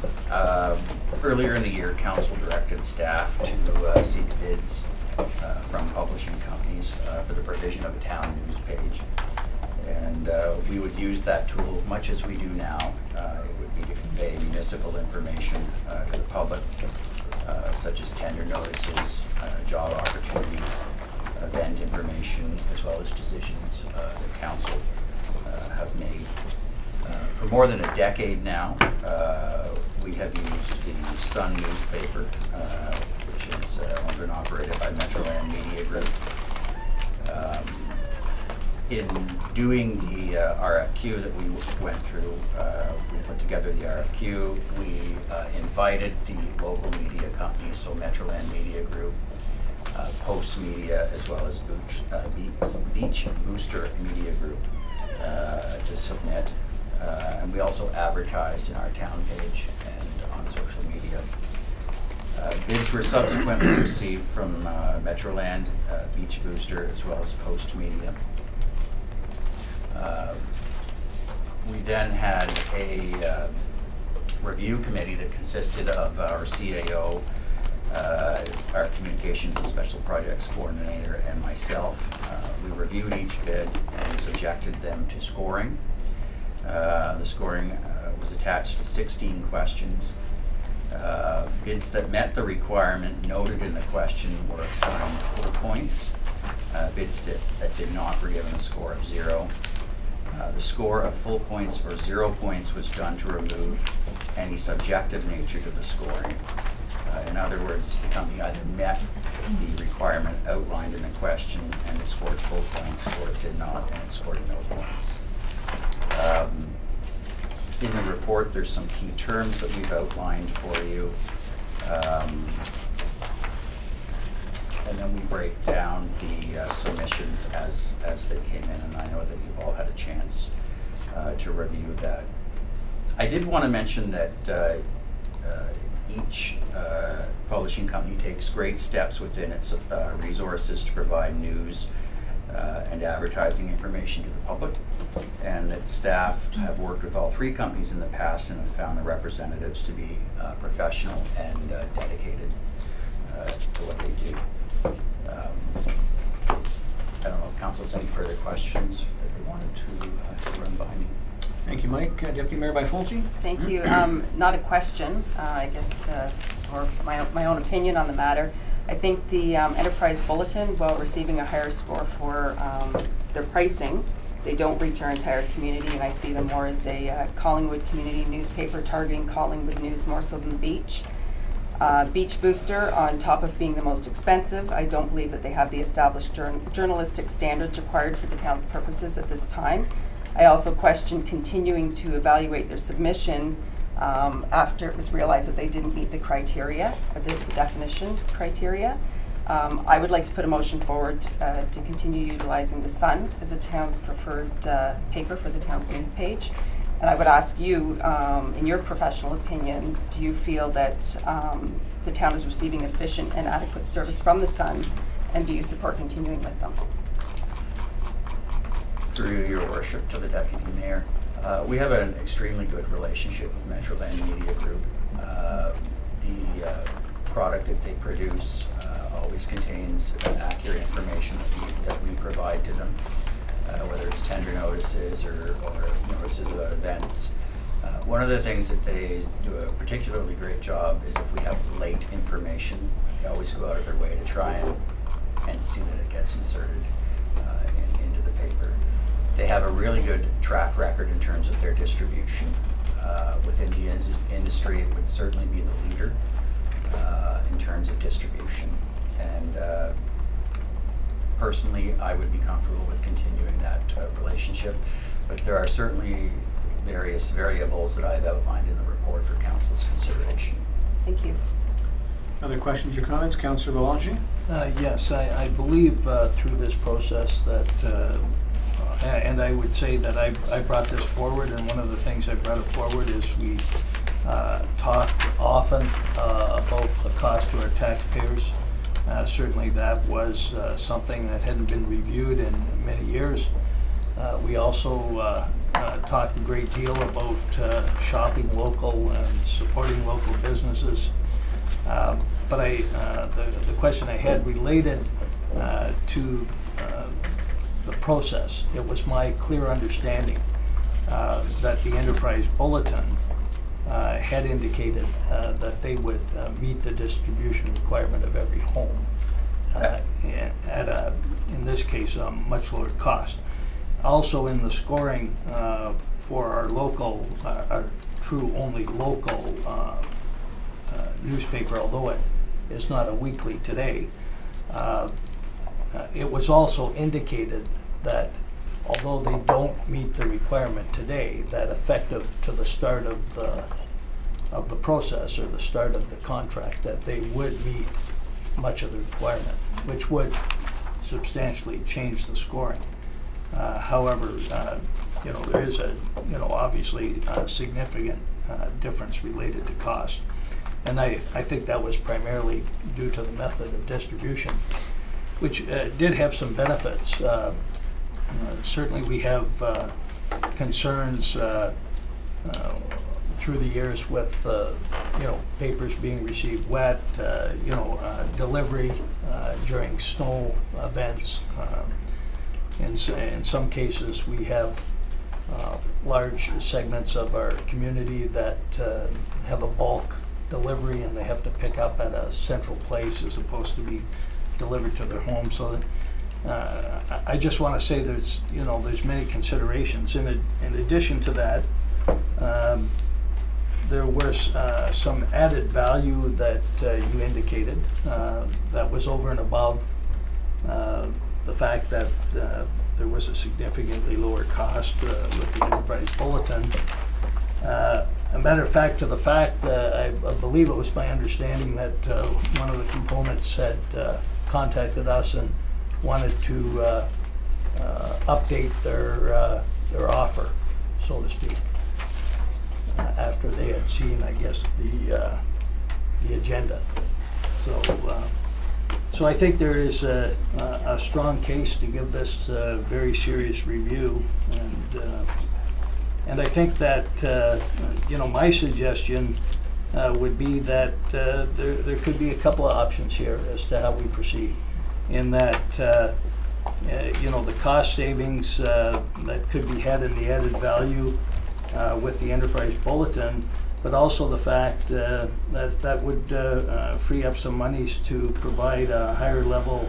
earlier in the year, council directed staff to seek bids from publishing companies for the provision of a town news page. And we would use that tool much as we do now. It would be to convey municipal information to the public, such as tender notices, job opportunities, event information, as well as decisions that council have made. For more than a decade now, we have used the Sun newspaper, which is owned and operated by Metroland Media Group. In doing the RFQ that we went through, we put together the RFQ, we invited the local media companies, so Metroland Media Group, Post Media, as well as Beach Booster Media Group to submit. And we also advertised in our town page and on social media. Bids were subsequently received from Metroland, Beach Booster, as well as Post Media. We then had a review committee that consisted of our CAO, our Communications and Special Projects Coordinator, and myself. We reviewed each bid and subjected them to scoring. The scoring was attached to 16 questions. Bids that met the requirement noted in the question were assigned full points. Bids that did not were given a score of 0. The score of full points or 0 points was done to remove any subjective nature to the scoring. In other words, the company either met the requirement outlined in the question and it scored full points, or it did not and it scored no points. In the report, there's some key terms that we've outlined for you. And then we break down the submissions as they came in, and I know that you've all had a chance to review that. I did want to mention that each publishing company takes great steps within its resources to provide news and advertising information to the public, and that staff have worked with all 3 companies in the past and have found the representatives to be professional and dedicated to what they do. I don't know if council has any further questions that they wanted to run by me. Thank you, Mike. Deputy Mayor Byfolchi? Thank you. Not a question, I guess, or my own opinion on the matter. I think the Enterprise Bulletin, while receiving a higher score for their pricing, they don't reach our entire community, and I see them more as a Collingwood community newspaper targeting Collingwood news more so than the Beach. Beach Booster, on top of being the most expensive, I don't believe that they have the established journalistic standards required for the town's purposes at this time. I also question continuing to evaluate their submission after it was realized that they didn't meet the criteria, the definition criteria. I would like to put a motion forward to continue utilizing the Sun as a town's preferred paper for the town's news page. And I would ask you, in your professional opinion, do you feel that the town is receiving efficient and adequate service from the Sun, and do you support continuing with them? Through your worship to the Deputy Mayor, we have an extremely good relationship with Metroland Media Group. The product that they produce always contains accurate information that we provide to them, whether it's tender notices or notices about events. One of the things that they do a particularly great job is if we have late information, they always go out of their way to try and see that it gets inserted into the paper. They have a really good track record in terms of their distribution. Within the industry, it would certainly be the leader in terms of distribution. And personally, I would be comfortable with continuing that relationship, but there are certainly various variables that I've outlined in the report for Council's consideration. Thank you. Other questions or comments? Councillor Belanger? Yes, I believe through this process that, and I would say that I brought this forward, and one of the things I brought it forward is we talked often about the cost to our taxpayers. Certainly that was something that hadn't been reviewed in many years. We also talked a great deal about shopping local and supporting local businesses. But the question I had related to the process. It was my clear understanding that the Enterprise Bulletin had indicated that they would meet the distribution requirement of every home at in this case, a much lower cost. Also in the scoring for our local, our true only local newspaper, although it is not a weekly today, it was also indicated that although they don't meet the requirement today, that effective to the start of the process or the start of the contract, that they would meet much of the requirement, which would substantially change the scoring. However, there is obviously a significant difference related to cost. And I think that was primarily due to the method of distribution, which did have some benefits. Certainly we have concerns through the years with papers being received wet, delivery during snow events. In some cases we have large segments of our community that have a bulk delivery and they have to pick up at a central place as opposed to be delivered to their home. So that, I just want to say there's many considerations. In addition to that, there was some added value that you indicated that was over and above the fact that there was a significantly lower cost with the Enterprise Bulletin. A matter of fact, to the fact, I believe it was my understanding that one of the components had contacted us and wanted to update their offer, so to speak, after they had seen, I guess, the agenda. So I think there is a strong case to give this very serious review, and I think that my suggestion would be that there could be a couple of options here as to how we proceed. In that the cost savings that could be had in the added value with the Enterprise Bulletin, but also the fact that would free up some monies to provide a higher level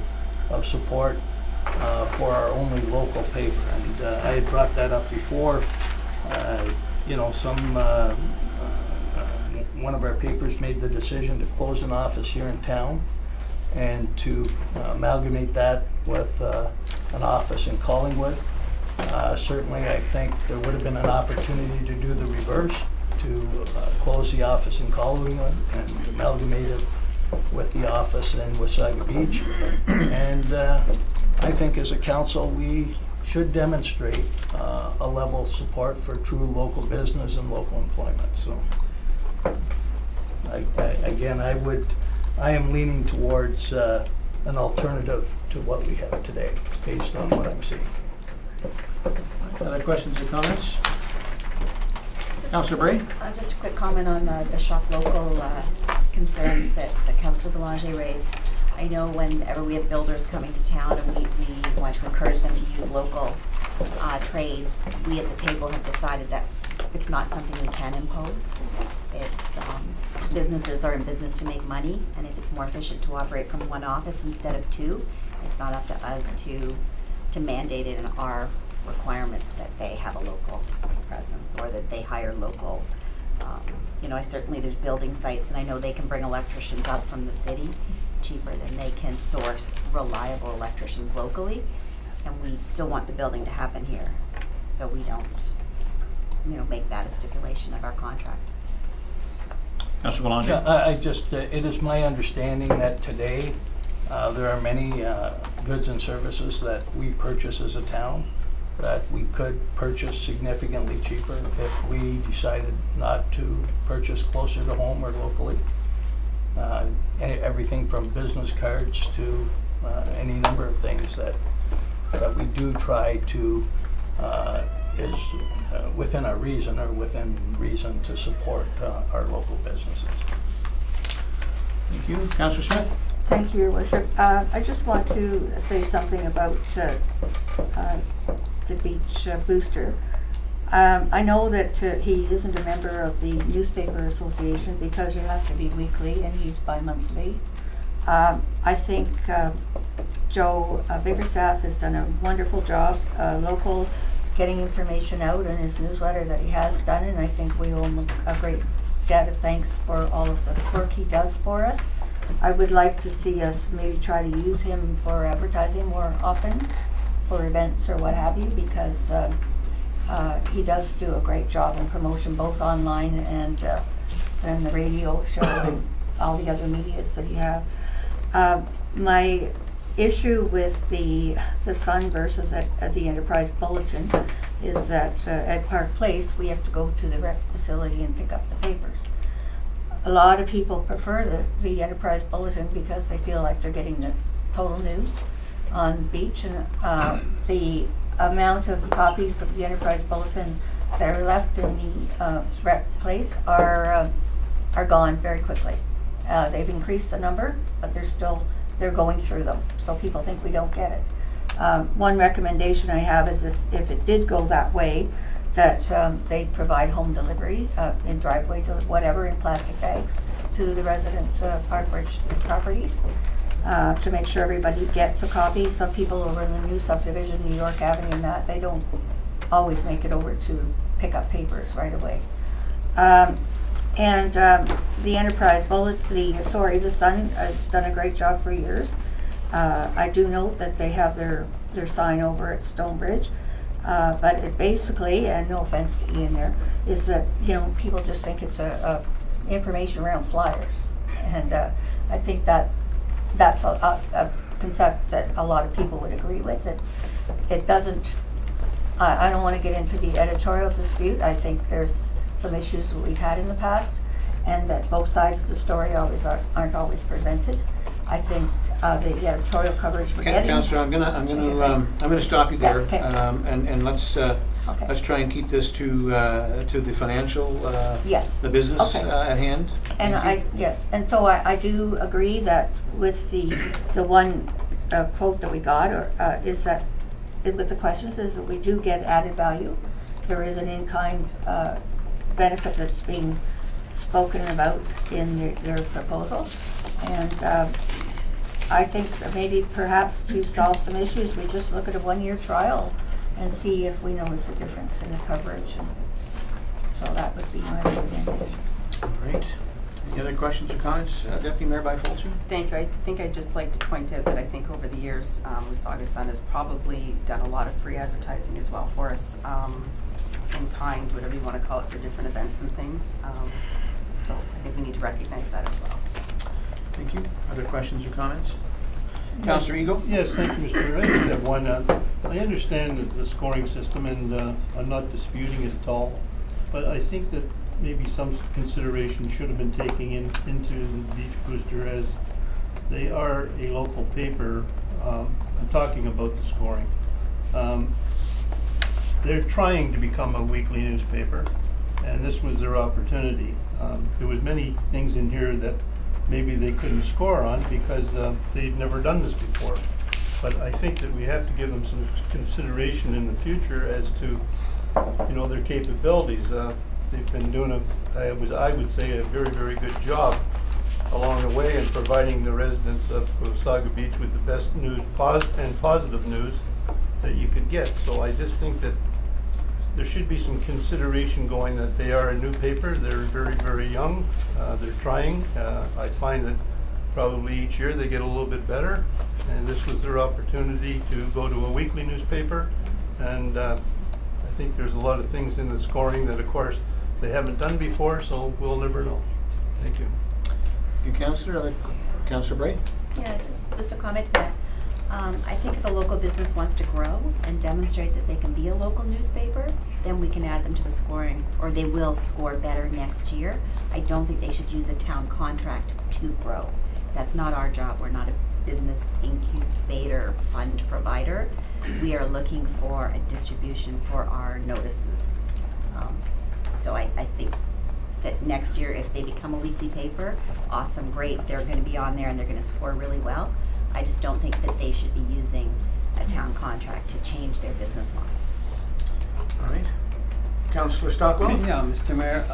of support for our only local paper. And I had brought that up before. One of our papers made the decision to close an office here in town and to amalgamate that with an office in Collingwood. Certainly I think there would have been an opportunity to do the reverse, to close the office in Collingwood and amalgamate it with the office in Wasaga Beach. And I think as a council we should demonstrate a level of support for true local business and local employment. So I am leaning towards an alternative to what we have today based on what I'm seeing. Other questions or comments? Councillor Bray? Just a quick comment on the shop local concerns that Councillor Belanger raised. I know whenever we have builders coming to town and we want to encourage them to use local trades, we at the table have decided that it's not something we can impose. It's businesses are in business to make money, and if it's more efficient to operate from one office instead of two, it's not up to us to mandate it in our requirements that they have a local presence or that they hire local You know, there's building sites, and I know they can bring electricians up from the city cheaper than they can source reliable electricians locally. And we still want the building to happen here, so we don't, make that a stipulation of our contract. Councillor Belanger? Yeah, it is my understanding that today, there are many goods and services that we purchase as a town that we could purchase significantly cheaper if we decided not to purchase closer to home or locally. Everything from business cards to any number of things that we do try to, is within our reason or within reason to support our local businesses. Thank you. Councillor Smith? Thank you, Your Worship. I just want to say something about the beach booster. I know that he isn't a member of the newspaper association because you have to be weekly and he's bi-monthly. I think Joe Biggerstaff has done a wonderful job, local, getting information out in his newsletter that he has done, and I think we owe him a great debt of thanks for all of the work he does for us. I would like to see us maybe try to use him for advertising more often, for events or what have you, because he does do a great job in promotion, both online and the radio show and all the other medias that you have. My issue with the Sun versus at the Enterprise Bulletin is that at Park Place we have to go to the rec facility and pick up the papers. A lot of people prefer the Enterprise Bulletin because they feel like they're getting the total news on the beach, and the amount of copies of the Enterprise Bulletin that are left in the rec place are gone very quickly. They've increased the number, but they're going through them, so people think we don't get it. One recommendation I have is if it did go that way, that they provide home delivery in driveway to whatever in plastic bags to the residents of Parkbridge properties to make sure everybody gets a copy. Some people over in the new subdivision, New York Avenue and that, they don't always make it over to pick up papers right away. And the Enterprise the Sun has done a great job for years. I do note that they have their sign over at Stonebridge, but it basically, and no offense to Ian there, is that people just think it's a information around flyers, and I think that's a concept that a lot of people would agree with. It doesn't. I don't want to get into the editorial dispute. I think there's some issues that we've had in the past, and that both sides of the story aren't always presented. I think the editorial coverage we're getting. Councillor, I'm gonna stop you there, okay. And let's try and keep this to the financial, yes, the business at hand. And and so I do agree that with the one quote that we got, is that with the questions, is that we do get added value. There is an in-kind benefit that's being spoken about in their proposal, and I think that maybe perhaps to solve some issues, we just look at a one-year trial and see if we notice a difference in the coverage. And so that would be my recommendation. Great. Any other questions or comments, Deputy Mayor Byfolder? Thank you. I think I'd just like to point out that I think over the years, Wasaga Sun has probably done a lot of free advertising as well for us, in kind, whatever you want to call it, for different events and things. So I think we need to recognize that as well. Thank you. Other questions or comments? Councillor Eagle? Yes, thank you, Mr. Mayor. I just have one. I understand the scoring system, and I'm not disputing it at all, but I think that maybe some consideration should have been taken into the Beach Booster, as they are a local paper. I'm talking about the scoring. They're trying to become a weekly newspaper, and this was their opportunity. There was many things in here that maybe they couldn't score on because they've never done this before. But I think that we have to give them some consideration in the future as to, their capabilities. They've been doing I would say, a very, very good job along the way in providing the residents of Wasaga Beach with the best news and positive news that you could get. So I just think that there should be some consideration going that they are a new paper. They're very, very young. They're trying. I find that probably each year they get a little bit better, and this was their opportunity to go to a weekly newspaper. And I think there's a lot of things in the scoring that, of course, they haven't done before, so we'll never know. Thank you. You, Councillor. Councillor Bray? Yeah, just a comment to that. I think if a local business wants to grow and demonstrate that they can be a local newspaper, then we can add them to the scoring, or they will score better next year. I don't think they should use a town contract to grow. That's not our job. We're not a business incubator fund provider. We are looking for a distribution for our notices. So I think that next year, if they become a weekly paper, awesome, great, they're going to be on there and they're going to score really well. I just don't think that they should be using a town contract to change their business model. All right. Councillor Stockwell? Yeah, Mr. Mayor,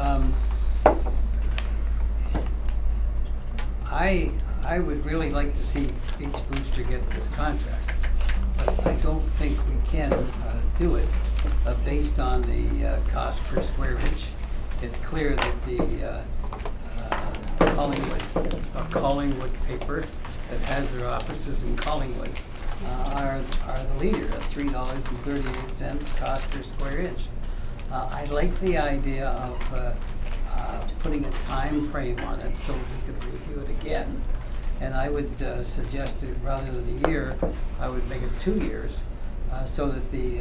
I would really like to see Beach Booster get this contract, but I don't think we can do it based on the cost per square inch. It's clear that the Collingwood paper that has their offices in Collingwood are the leader at $3.38 cost per square inch. I like the idea of putting a time frame on it so we could review it again. And I would suggest that rather than a year, I would make it 2 years so that the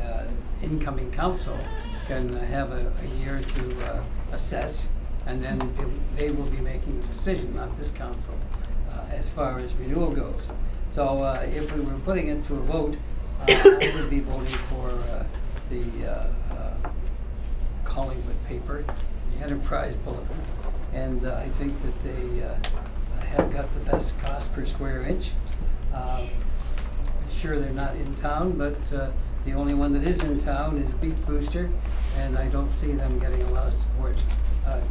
incoming council can have a year to assess, and then they will be making the decision, not this council, as far as renewal goes. So if we were putting it to a vote, I would be voting for the Collingwood paper, the Enterprise Bulletin, and I think that they have got the best cost per square inch. Sure, they're not in town, but the only one that is in town is Beach Booster, and I don't see them getting a lot of support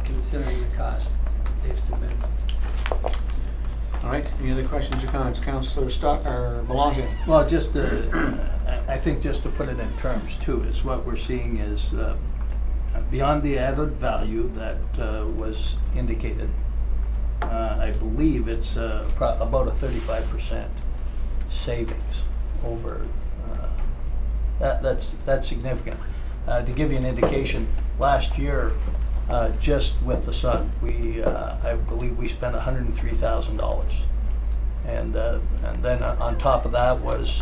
considering the cost they've submitted. All right. Any other questions or comments? Councillor Belanger? Well, just I think just to put it in terms too, is what we're seeing is beyond the added value that was indicated. I believe it's about a 35% savings over. That's significant. To give you an indication, last year, just with the Sun, I believe we spent $103,000, and then on top of that was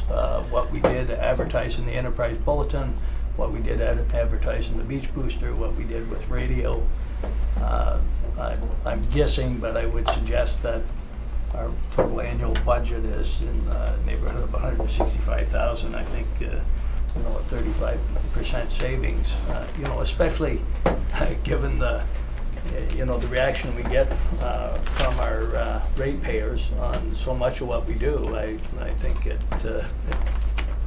what we did advertising the Enterprise Bulletin, what we did advertising the Beach Booster, what we did with radio. I'm guessing, but I would suggest that our total annual budget is in the neighborhood of $165,000. I think a 35% savings. Especially given the the reaction we get from our ratepayers on so much of what we do. I think it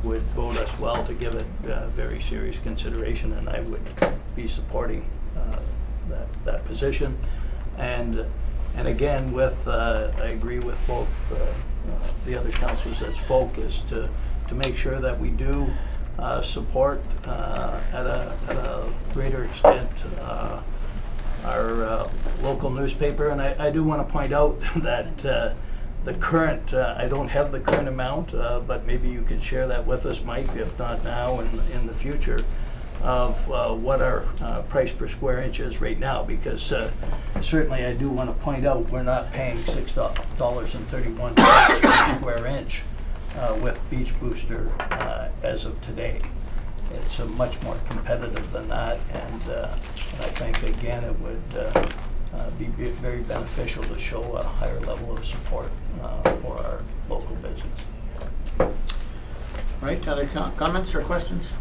would bode us well to give it very serious consideration, and I would be supporting that position. And again, I agree with both the other councillors that spoke, is to make sure that we do support at a greater extent our local newspaper. And I do want to point out that the current, I don't have the current amount, but maybe you could share that with us, Mike, if not now, in the future, of what our price per square inch is right now, because certainly I do want to point out we're not paying $6.31 per square inch with Beach Booster as of today. It's much more competitive than that, and I think again it would be very beneficial to show a higher level of support for our local business. Right, other comments or questions?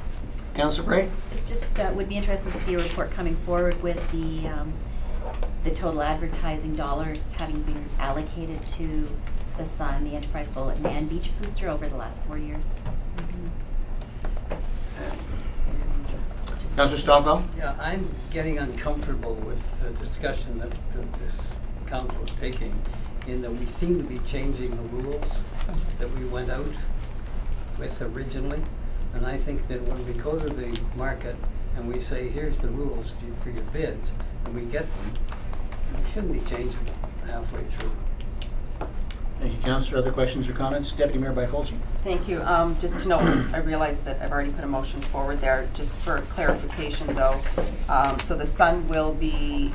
Councillor Bray? It just would be interesting to see a report coming forward with the total advertising dollars having been allocated to the Sun, the Enterprise Bulletin, and Beach Booster over the last 4 years. Councillor Stockwell? Yeah, I'm getting uncomfortable with the discussion that this council is taking, in that we seem to be changing the rules that we went out with originally. And I think that when we go to the market and we say, here's the rules for your bids, and we get them, we shouldn't be changing them halfway through. Thank you, Councillor. Other questions or comments? Deputy Mayor Byfolchi. Thank you. Just to note, I realize that I've already put a motion forward there, just for clarification though. So the Sun will be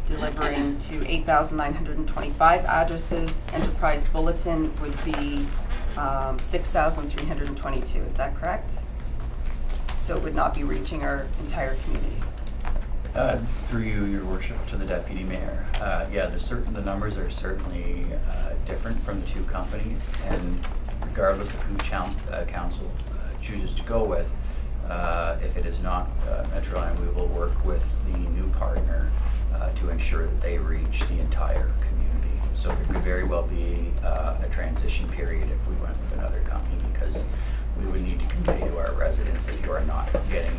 delivering to 8,925 addresses. Enterprise Bulletin would be 6,322. Is that correct? So it would not be reaching our entire community. Through you, Your Worship, to the Deputy Mayor. Yeah, the numbers are certainly different from the two companies, and regardless of who council chooses to go with, if it is not Metroline, we will work with the new partner to ensure that they reach the entire community. So there could very well be a transition period if we went with another company, because we would need to convey to our residents that you are not getting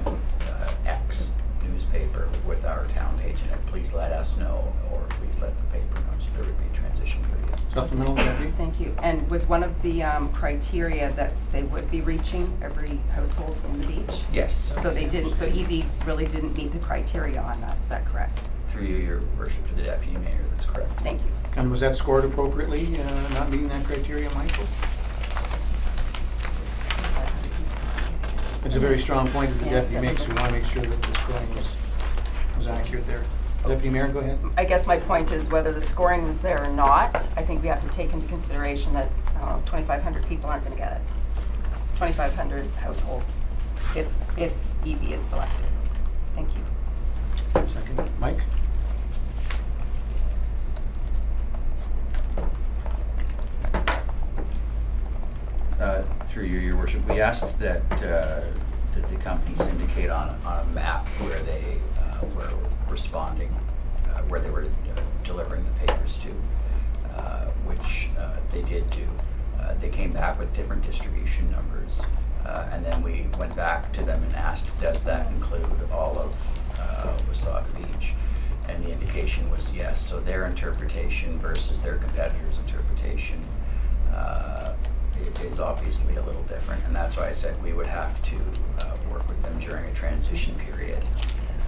X newspaper with our town page in it. Please let us know, or please let the paper know. So there would be a transition period. Supplemental, Deputy? Thank you. And was one of the criteria that they would be reaching every household in the beach? Yes. So they didn't, so EV really didn't meet the criteria on that, is that correct? Through you, Your Worship, to the Deputy Mayor, that's correct. Thank you. And was that scored appropriately, not meeting that criteria, Michael? It's a very strong point that the deputy makes. We want to make sure that the scoring was accurate there. Deputy Mayor, go ahead. I guess my point is whether the scoring was there or not, I think we have to take into consideration that, I don't know, 2,500 people aren't going to get it. 2,500 households if EV is selected. Thank you. Second. Mike? Through you, Your Worship, we asked that that the companies indicate on a map where they were responding, where they were delivering the papers to, which they did do. They came back with different distribution numbers, and then we went back to them and asked, does that include all of Wasaga Beach? And the indication was yes. So their interpretation versus their competitor's interpretation is obviously a little different, and that's why I said we would have to work with them during a transition period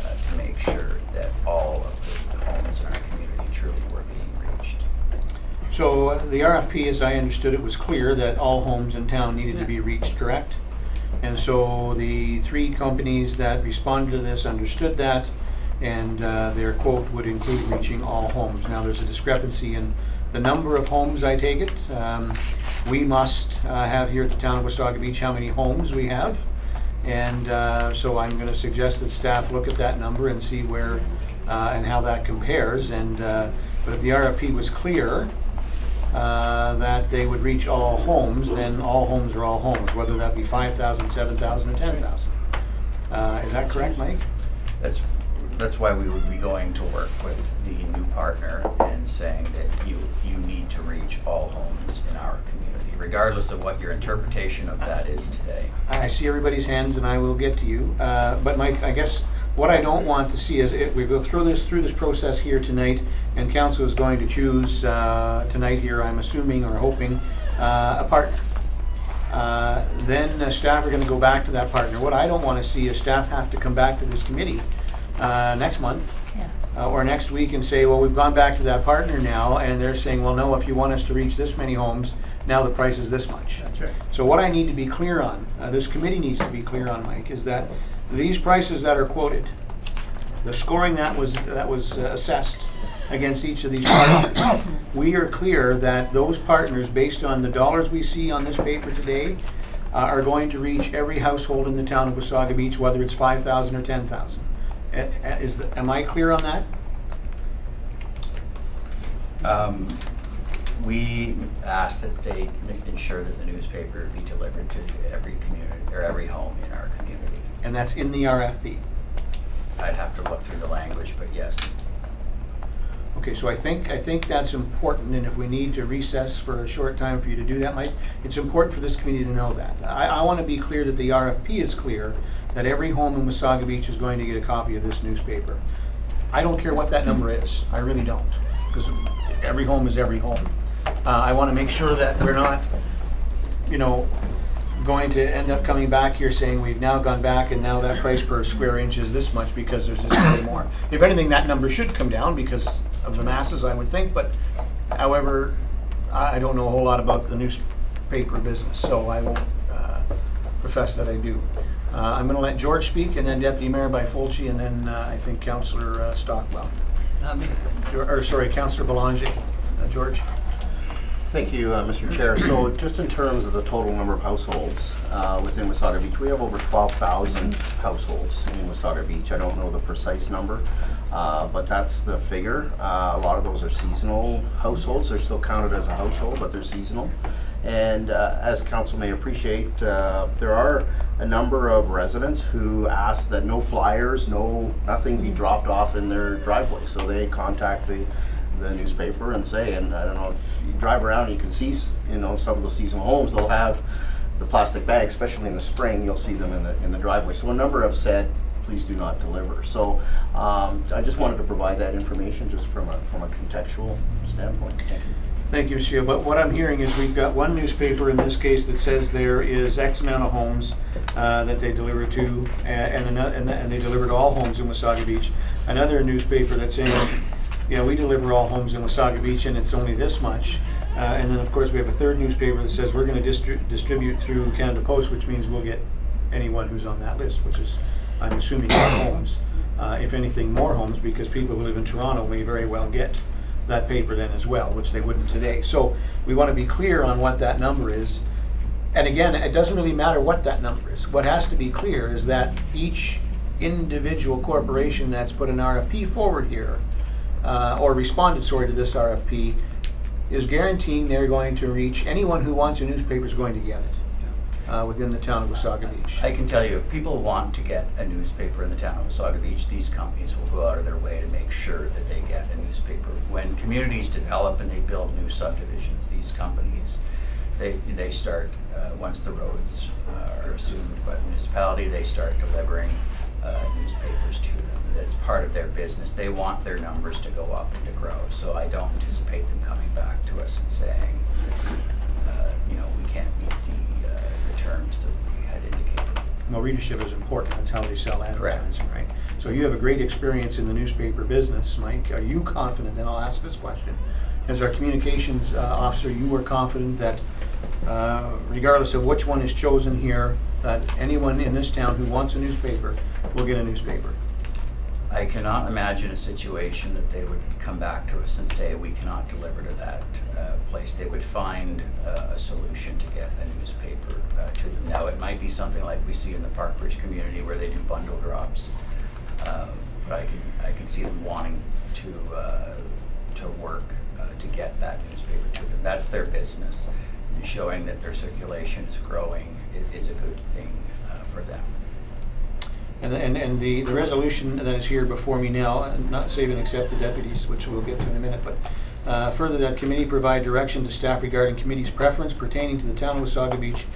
to make sure that all of the homes in our community truly were being reached. So the RFP, as I understood it, was clear that all homes in town needed to be reached, correct? And so the three companies that responded to this understood that, and their quote would include reaching all homes. Now there's a discrepancy in the number of homes, I take it. We must have here at the town of Wasaga Beach how many homes we have. And so I'm going to suggest that staff look at that number and see where and how that compares. And but if the RFP was clear that they would reach all homes, then all homes are all homes, whether that be 5,000, 7,000, or 10,000. Is that correct, Mike? That's why we would be going to work with the new partner and saying that you need to reach all homes in our community, regardless of what your interpretation of that is today. I see everybody's hands, and I will get to you. But Mike, I guess what I don't want to see is we go through this process here tonight, and council is going to choose tonight here, I'm assuming or hoping, a partner. Then staff are going to go back to that partner. What I don't want to see is staff have to come back to this committee next month or next week and say, well, we've gone back to that partner now, and they're saying, well, no, if you want us to reach this many homes, now the price is this much. That's right. So what I need to be clear on, this committee needs to be clear on, Mike, is that these prices that are quoted, the scoring that was assessed against each of these partners, we are clear that those partners, based on the dollars we see on this paper today, are going to reach every household in the town of Wasaga Beach, whether it's 5,000 or 10,000. Am I clear on that? We asked that they ensure that the newspaper be delivered to every community or every home in our community. And that's in the RFP? I'd have to look through the language, but yes. Okay, so I think that's important, and if we need to recess for a short time for you to do that, Mike, it's important for this committee to know that. I want to be clear that the RFP is clear, that every home in Wasaga Beach is going to get a copy of this newspaper. I don't care what that number is. I really don't, because every home is every home. I want to make sure that we're not, going to end up coming back here saying we've now gone back and now that price per square inch is this much because there's this way more. If anything, that number should come down because of the masses, I would think, but however, I don't know a whole lot about the newspaper business, so I won't profess that I do. I'm going to let George speak, and then Deputy Mayor Byfolchi, and then I think Councillor Stockwell. Not me. Councillor Belanger. George? Thank you, Mr. Chair. So just in terms of the total number of households within Wasaga Beach, we have over 12,000 households in Wasaga Beach. I don't know the precise number, but that's the figure. A lot of those are seasonal households. They're still counted as a household, but they're seasonal. And as council may appreciate, there are a number of residents who ask that no flyers, nothing be dropped off in their driveway. So they contact the newspaper and say, and I don't know if you drive around, you can see, some of those seasonal homes, they'll have the plastic bags, especially in the spring, you'll see them in the driveway. So a number have said, please do not deliver. So I just wanted to provide that information just from a contextual standpoint. Thank you. Thank you, Monsieur. But what I'm hearing is we've got one newspaper in this case that says there is X amount of homes that they deliver to, and they deliver to all homes in Wasaga Beach. Another newspaper that's saying, yeah, we deliver all homes in Wasaga Beach and it's only this much. And then of course we have a third newspaper that says we're going to distribute through Canada Post, which means we'll get anyone who's on that list, which is, I'm assuming, more homes. If anything, more homes, because people who live in Toronto may very well get that paper then as well, which they wouldn't today. So we want to be clear on what that number is. And again, it doesn't really matter what that number is. What has to be clear is that each individual corporation that's put an RFP forward here, or responded, to this RFP, is guaranteeing they're going to reach anyone who wants a newspaper is going to get it within the town of Wasaga Beach. I can tell you, if people want to get a newspaper in the town of Wasaga Beach, these companies will go out of their way to make sure that they get a newspaper. When communities develop and they build new subdivisions, these companies, they start, once the roads are assumed by the municipality, they start delivering newspapers to them. That's part of their business. They want their numbers to go up and to grow. So I don't anticipate them coming back to us and saying, we can't meet the terms that we had indicated. Well, readership is important. That's how they sell advertising, right? So you have a great experience in the newspaper business, Mike. Are you confident, and I'll ask this question, as our communications officer, you were confident that regardless of which one is chosen here, that anyone in this town who wants a newspaper will get a newspaper? I cannot imagine a situation that they would come back to us and say we cannot deliver to that place. They would find a solution to get a newspaper to them. Now, it might be something like we see in the Parkbridge community where they do bundle drops, but I can see them wanting to work to get that newspaper to them. That's their business, and showing that their circulation is growing is a good thing for them. And the resolution that is here before me now, not save and accept the deputies, which we'll get to in a minute, but further that committee provide direction to staff regarding committee's preference pertaining to the town of Wasaga Beach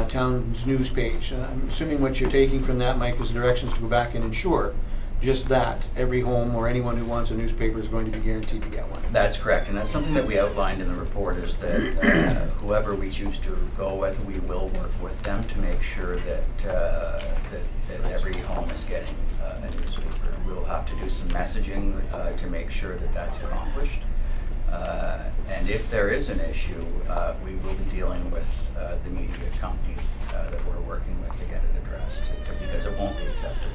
town's news page. I'm assuming what you're taking from that, Mike, is directions to go back and ensure just that every home or anyone who wants a newspaper is going to be guaranteed to get one. That's correct, and that's something that we outlined in the report, is that whoever we choose to go with, we will work with them to make sure that that every home is getting a newspaper. We'll have to do some messaging to make sure that that's accomplished. And if there is an issue, we will be dealing with the media company that we're working with to get it addressed, because it won't be acceptable.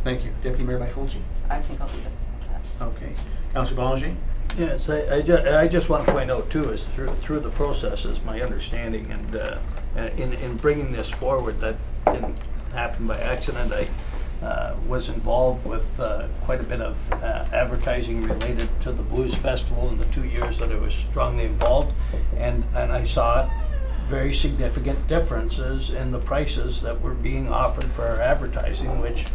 Thank you. Deputy Mayor Byfolchi. I think I'll leave it at that. Okay. Councillor Belanger? Yes, I just want to point out too, is through the process is my understanding, and in bringing this forward, that didn't happen by accident. I was involved with quite a bit of advertising related to the Blues Festival in the 2 years that I was strongly involved, and I saw very significant differences in the prices that were being offered for our advertising, which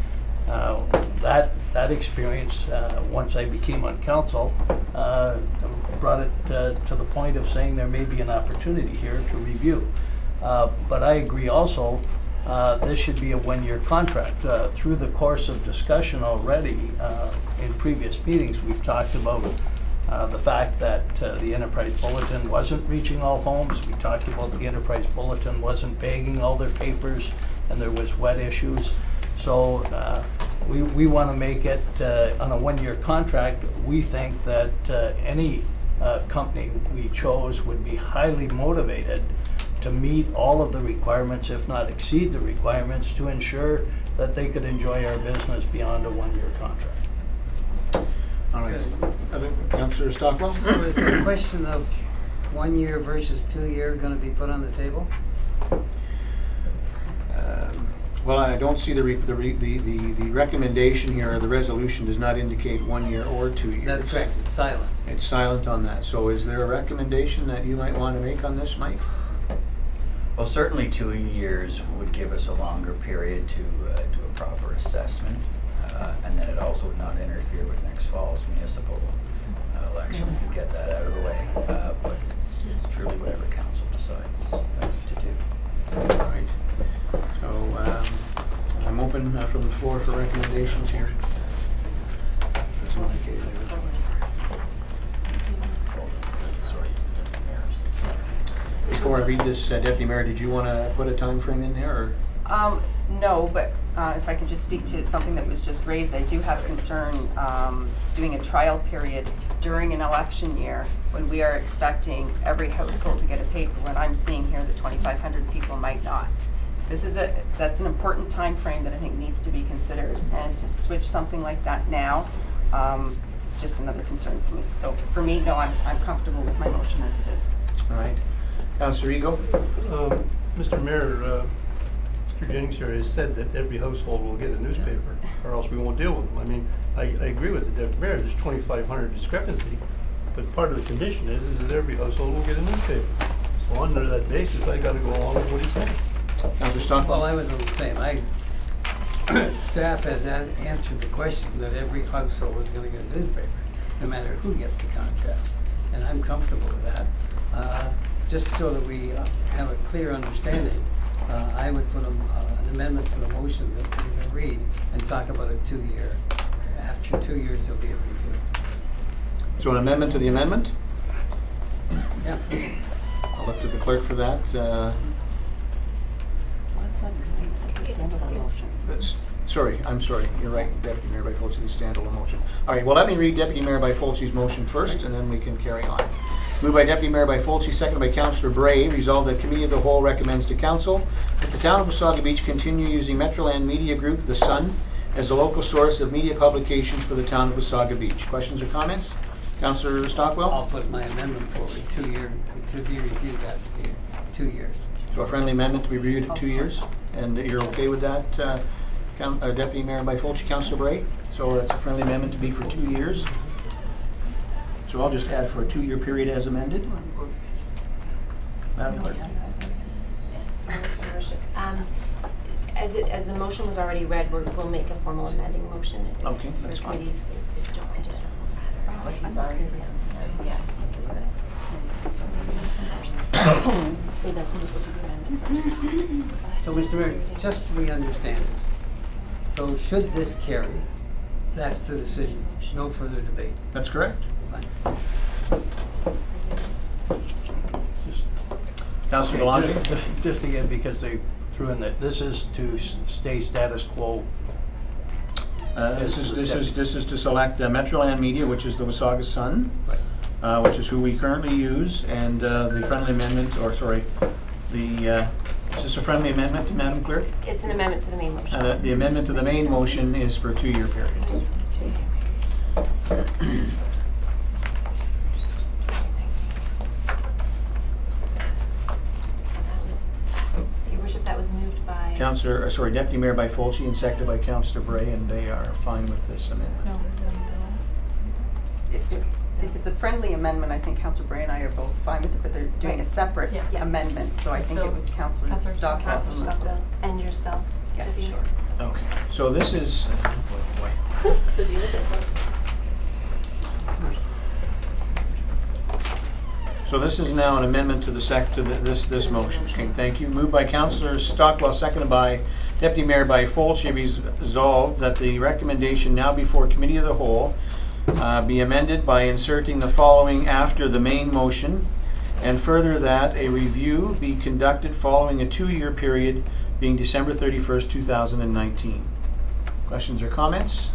that experience, once I became on council, brought it to the point of saying there may be an opportunity here to review. But I agree also, this should be a one-year contract. Through the course of discussion already, in previous meetings, we've talked about The fact that the Enterprise Bulletin wasn't reaching all homes. We talked about the Enterprise Bulletin wasn't bagging all their papers, and there was wet issues. So we want to make it on a one-year contract. We think that any company we chose would be highly motivated to meet all of the requirements, if not exceed the requirements, to ensure that they could enjoy our business beyond a one-year contract. All right. Councillor Stockwell? So is the question of 1 year versus 2 year going to be put on the table? Well, I don't see the recommendation here, or the resolution does not indicate 1 year or 2 years. That's correct, it's silent. It's silent on that. So is there a recommendation that you might want to make on this, Mike? Well, certainly 2 years would give us a longer period to do a proper assessment, and then it also would not interfere with next fall's municipal election. We could get that out of the way, but it's truly whatever council decides to do. All right. So I'm open from the floor for recommendations here. That's not the case. Before I read this, Deputy Mayor, did you want to put a time frame in there, or? No, but if I could just speak to something that was just raised, I do have concern doing a trial period during an election year when we are expecting every household to get a paper, when I'm seeing here that 2,500 people might not. That's an important time frame that I think needs to be considered, and to switch something like that now, it's just another concern for me. So for me, no, I'm comfortable with my motion as it is. All right. Councillor Ego? Mr. Mayor, Mr. Jennings here has said that every household will get a newspaper, or else we won't deal with them. I mean, I agree with the Deputy Mayor, there's 2,500 discrepancy, but part of the condition is that every household will get a newspaper. So under that basis, I gotta go along with what he's saying. Councillor Stockwell? Well, I was the same. Staff has answered the question that every household is going to get a newspaper, no matter who gets the contract, and I'm comfortable with that. Just so that we have a clear understanding, I would put an amendment to the motion that we're going to read and talk about a 2 year. After 2 years, there'll be a review. So an amendment to the amendment? Yeah. I'll look to the clerk for that. Sorry, I'm sorry. You're right, Deputy Mayor by Fulci, the standalone motion. All right, well, let me read Deputy Mayor by Fulci's motion first, and then we can carry on. Moved by Deputy Mayor by Fulci, seconded by Councillor Bray. Resolved that Committee of the Whole recommends to Council that the Town of Wasaga Beach continue using Metroland Media Group, The Sun, as a local source of media publications for the Town of Wasaga Beach. Questions or comments? Councillor Stockwell? I'll put my amendment forward, 2 year, to be reviewed after 2 years. So a friendly amendment to be reviewed at 2 years, and you're okay with that, Deputy Mayor by Fulci, Councillor Bray? So that's a friendly amendment to be for 2 years. So I'll just add for a 2 year period as amended. Madam Clerk. Your Worship. As the motion was already read, we'll make a formal amending motion. Okay, that's fine. Committee, so if you don't mind, just. So then we'll go to the amendment first. So, Mr. Mayor, just so we understand it, so should this carry, that's the decision, no further debate. That's correct. Fine. Councillor Belanger? Just again, because they threw in that this is to stay status quo. This is to select Metroland Media, which is the Wasaga Sun, Right. which is who we currently use, and the friendly amendment, or sorry, is this a friendly amendment, Madam Clerk? It's an amendment to the main motion. The amendment to the main motion is for a 2 year period. Your Worship, that was moved by. Deputy Mayor by Fulci and seconded by Councillor Bray, and they are fine with this amendment. If it's a friendly amendment, I think Councillor Bray and I are both fine with it, but they're doing a separate amendment, so I think it was Councillor Stockwell. And yourself. Yeah, Debbie. sure. Okay, so this is, So deal with this one. So this is now an amendment to this motion. Okay, thank you. Moved by Councillor Stockwell, seconded by Deputy Mayor by Fulci. Resolved that the recommendation now before Committee of the Whole be amended by inserting the following after the main motion, and further that a review be conducted following a 2-year period being December 31st, 2019. Questions or comments?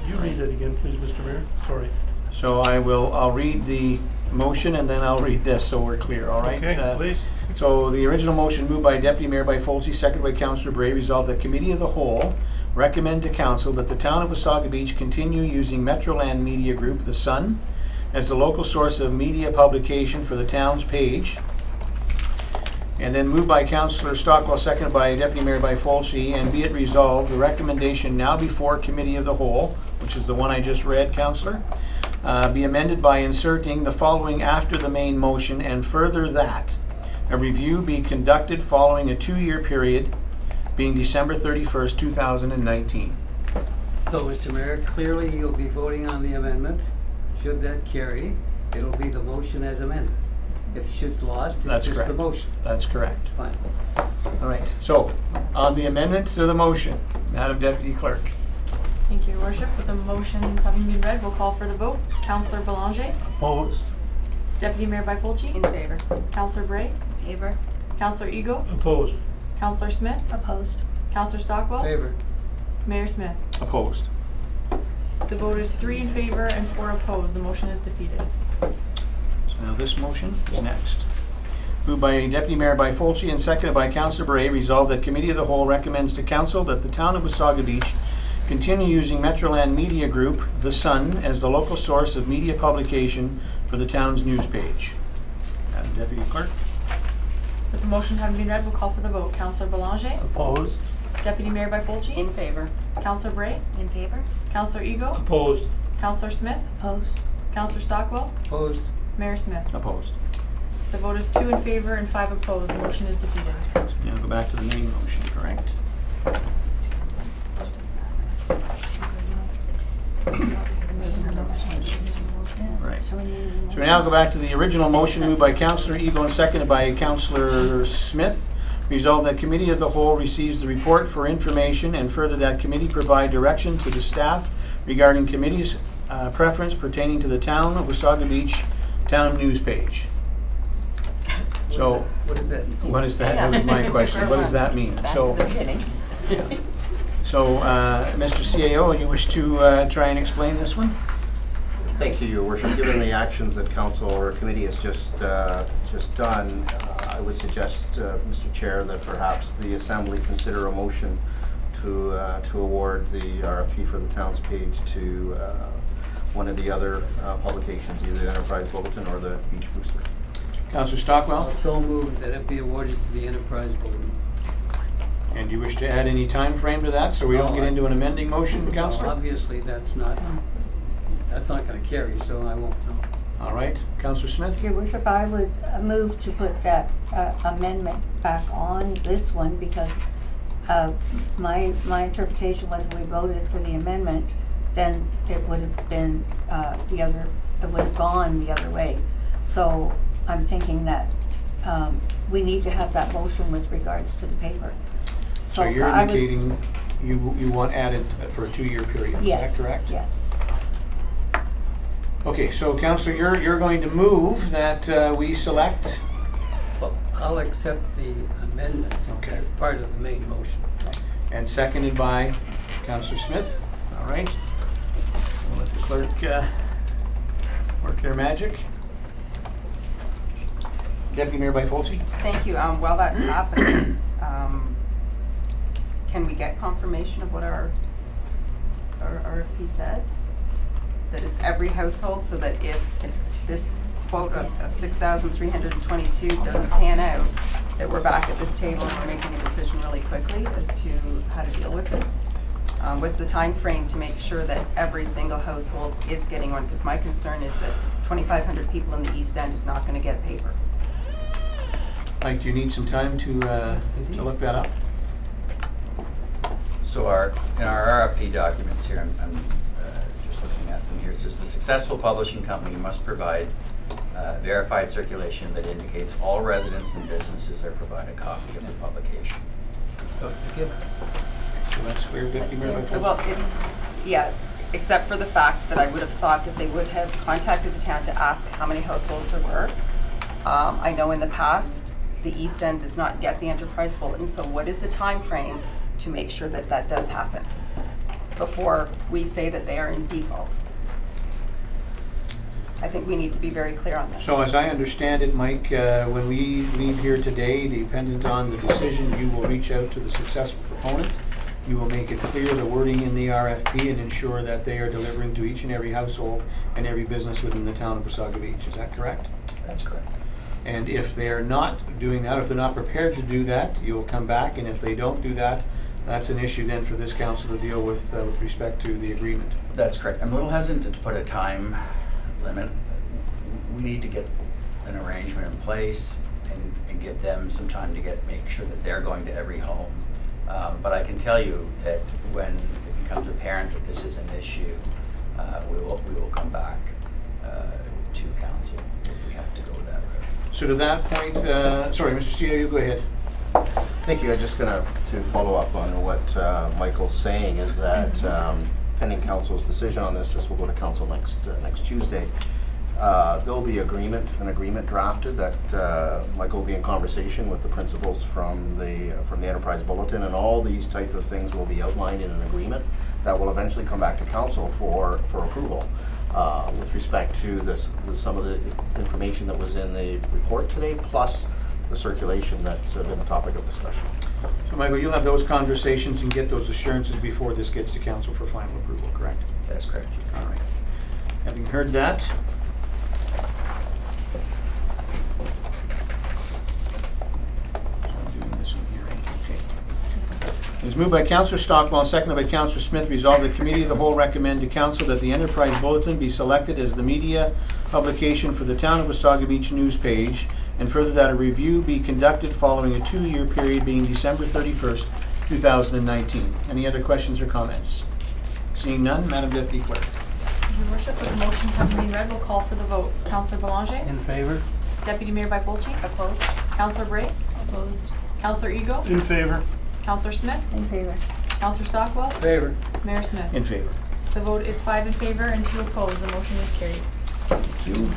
Could you read that again, please, Mr. Mayor? Sorry. So I'll read the motion and then I'll read this so we're clear, all right? Okay, please. So the original motion moved by Deputy Mayor by Folsey, seconded by Councillor Bray, resolved that Committee of the Whole recommend to Council that the Town of Wasaga Beach continue using Metroland Media Group, The Sun, as the local source of media publication for the town's page. And then moved by Councillor Stockwell, seconded by Deputy Mayor by Folsey, and be it resolved, the recommendation now before Committee of the Whole, which is the one I just read, Councillor, be amended by inserting the following after the main motion, and further that a review be conducted following a 2-year period being December 31st, 2019. So, Mr. Mayor, clearly you'll be voting on the amendment. Should that carry, it'll be the motion as amended. If it's lost, it's That's just correct. the motion. That's correct. Fine. All right. So, on the amendment to the motion, Madam Deputy Clerk. Thank you, Your Worship. With the motions having been read, we'll call for the vote. Councillor Belanger, Opposed? Deputy Mayor Byfolchi, In favor. Councillor Bray, Favor? Councillor Ego, Opposed. Councillor Smith, Opposed. Councillor Stockwell, Favor. Mayor Smith. Opposed. The vote is 3 in favor and 4 opposed. The motion is defeated. So now this motion is next. Moved by Deputy Mayor by Folsey and seconded by Councillor Bray, resolved that Committee of the Whole recommends to Council that the Town of Wasaga Beach continue using Metroland Media Group, The Sun, as the local source of media publication for the town's news page. Madam Deputy Clerk. With the motion having been read, we'll call for the vote. Councillor Belanger, Opposed? Deputy Mayor Byfolchi, In favor. Councillor Bray, In favor? Councillor Ego, Opposed? Councillor Smith, Opposed. Councillor Stockwell, Opposed. Mayor Smith. Opposed. The vote is 2 in favor and 5 opposed. The motion is defeated. Now go back to the main motion, correct? Right. So we now go back to the original motion moved by Councillor Ego and seconded by Councillor Smith. Resolved that Committee of the Whole receives the report for information, and further that committee provide direction to the staff regarding committee's preference pertaining to the Town of Wasaga Beach Town News page. So, What is that? what is that? That was my question. What does that mean? So, Mr. CAO, you wish to try and explain this one? Thank you, Your Worship. Given the actions that council or committee has just done, I would suggest, Mr. Chair, that perhaps the Assembly consider a motion to award the RFP for the town's page to one of the other publications, either the Enterprise Bulletin or the Beach Booster. Councillor Stockwell? Also moved that it be awarded to the Enterprise Bulletin. And you wish to add any time frame to that, so we don't get into an amending motion, Well, Councillor? obviously, that's not going to carry, so I won't know. All right, Councillor Smith? Your Worship, I would move to put that amendment back on this one because my interpretation was we voted for the amendment, then it would have been it would have gone the other way. So I'm thinking that we need to have that motion with regards to the paper. So you're I was- indicating you want added for a 2-year period, is Yes, that correct? yes. Okay, so Councillor, you're going to move that we select, Well, I'll accept the amendment Okay. as part of the main motion. and seconded by Councillor Smith. All right. We'll let the clerk work their magic. Deputy Mayor Byfolchi? Thank you. While that's happening, can we get confirmation of what our RFP said? That it's every household, so that if this quote of 6,322 doesn't pan out, that we're back at this table and we're making a decision really quickly as to how to deal with this? What's the time frame to make sure that every single household is getting one? Because my concern is that 2,500 people in the East End is not going to get paper. Mike, do you need some time to look that up? So in our RFP documents here, I'm just looking at them here, it says the successful publishing company must provide verified circulation that indicates all residents and businesses are provided a copy of the publication. So it's a given. So that's clear, Deputy Mayor Byfolchi? Well, except for the fact that I would have thought that they would have contacted the town to ask how many households there were. I know in the past, the East End does not get the enterprise bulletin, so what is the time frame to make sure that that does happen before we say that they are in default? I think we need to be very clear on this. So as I understand it, Mike, when we leave here today, dependent on the decision, you will reach out to the successful proponent. You will make it clear the wording in the RFP and ensure that they are delivering to each and every household and every business within the town of Wasaga Beach. Is that correct? That's correct. And if they're not doing that, if they're not prepared to do that, you'll come back, and if they don't do that, that's an issue then for this council to deal with respect to the agreement. That's correct. I'm a little hesitant to put a time limit. We need to get an arrangement in place and give them some time to make sure that they're going to every home. But I can tell you that when it becomes apparent that this is an issue, we will come back to council if we have to go that route. So to that point, sorry, Mr. CEO, you go ahead. Thank you. I'm just going to follow up on what Michael's saying is that pending council's decision on this will go to council next Tuesday. There'll be an agreement drafted that Michael will be in conversation with the principals from the Enterprise Bulletin, and all these type of things will be outlined in an agreement that will eventually come back to council for approval. With respect to some of the information that was in the report today, plus the circulation that's been a topic of discussion. So Michael, you'll have those conversations and get those assurances before this gets to council for final approval, correct? That's correct. All right. Having heard that, it is moved by Councillor Stockwell and seconded by Councillor Smith, resolved that Committee of the Whole recommend to Council that the Enterprise Bulletin be selected as the media publication for the Town of Wasaga Beach news page, and further that a review be conducted following a 2-year period being December 31st, 2019. Any other questions or comments? Seeing none, Madam Deputy Clerk. Your worship, with the motion having been read, we'll call for the vote. Councillor Belanger? In favor? Deputy Mayor Byfolchi? Opposed. Councillor Bray? Opposed. Councillor Ego? In favor. Councillor Smith? In favor. Councillor Stockwell? Favor. Mayor Smith? In favor. The vote is 5 in favor and 2 opposed. The motion is carried. Thank you.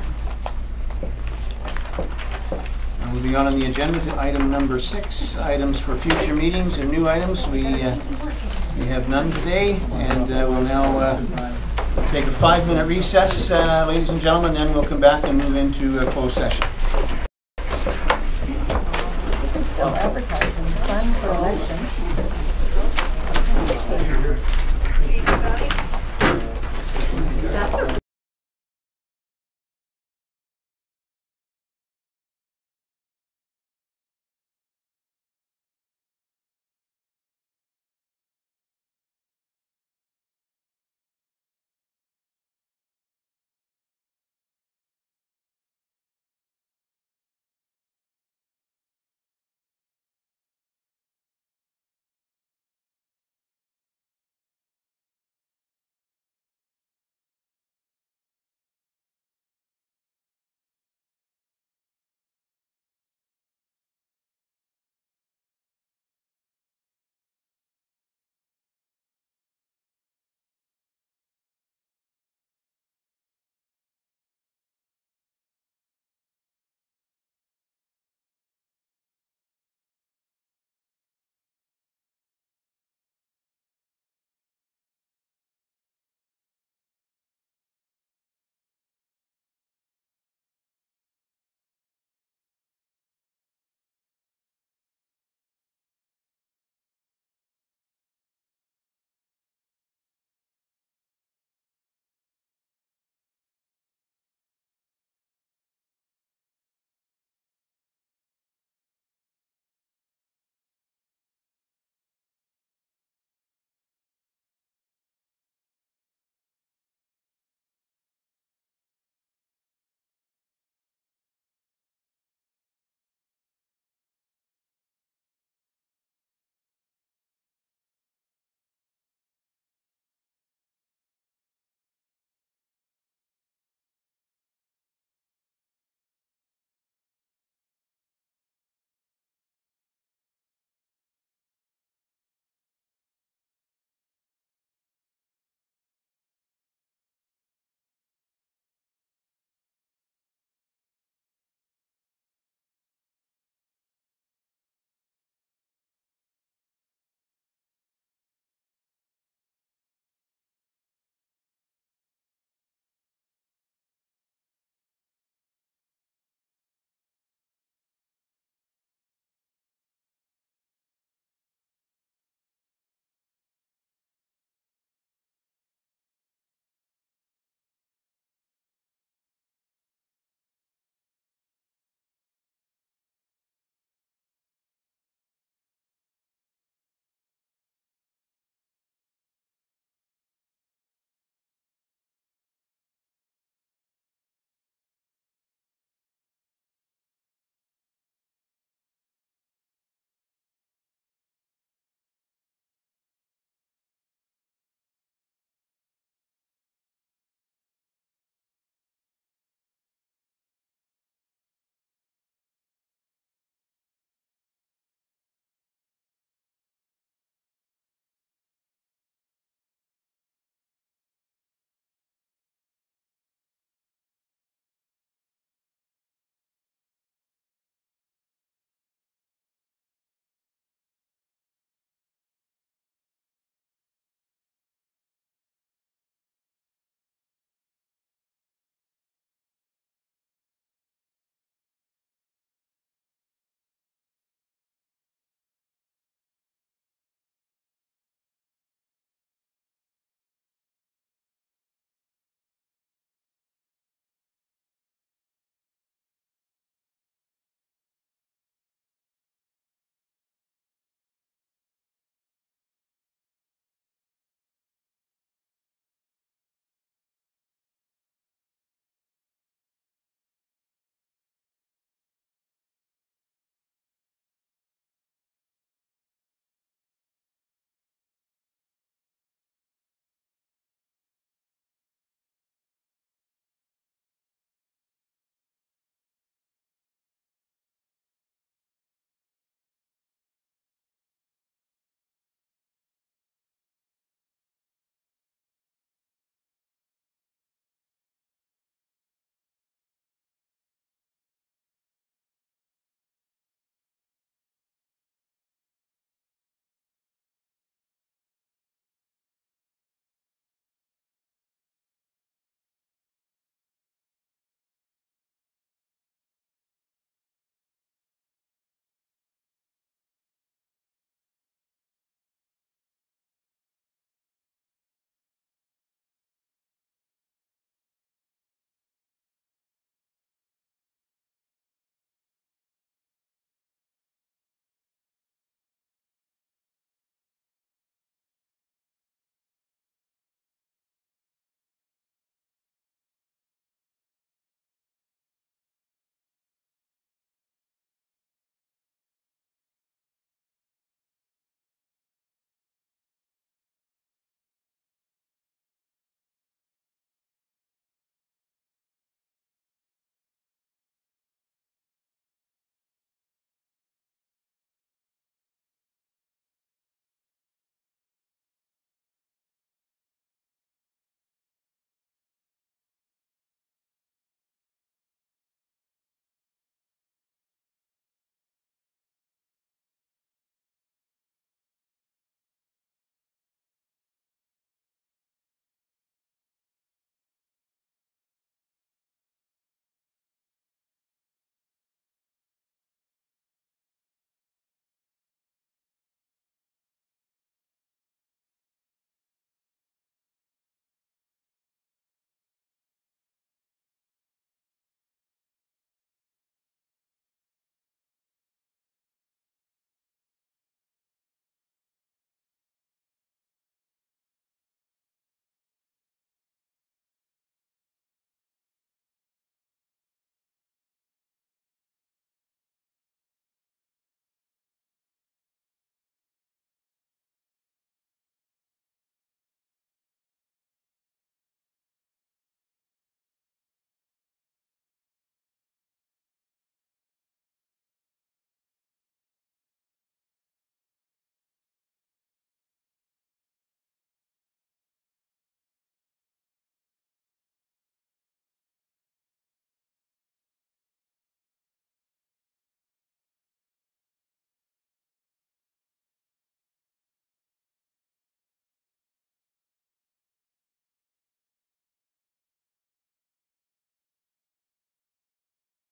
And moving on the agenda to item number 6, items for future meetings and new items. We have none today, and we'll now take a 5-minute recess, ladies and gentlemen, then we'll come back and move into closed session. Still advertising, fund for election.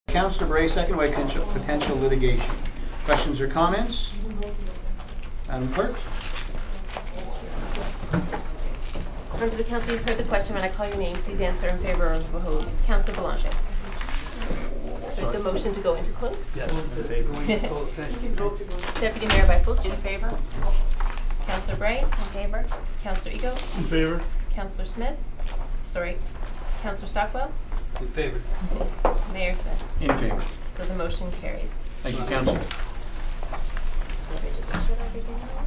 Councillor Bray, second by potential litigation. Questions or comments? Madam Clerk? Members of the council, you've heard the question. When I call your name, please answer in favor of the opposed. Councillor Belanger. So the motion to go into closed. Yes, in favor. Going into closed session. Deputy Mayor Byfold, in favor. Councillor Bray. In favor? Councillor Ego. In favor? Councillor Smith. Sorry. Councillor Stockwell. In favor. Mayor Smith. In favor. So the motion carries. Thank you, Councillor. So they just shut everything off.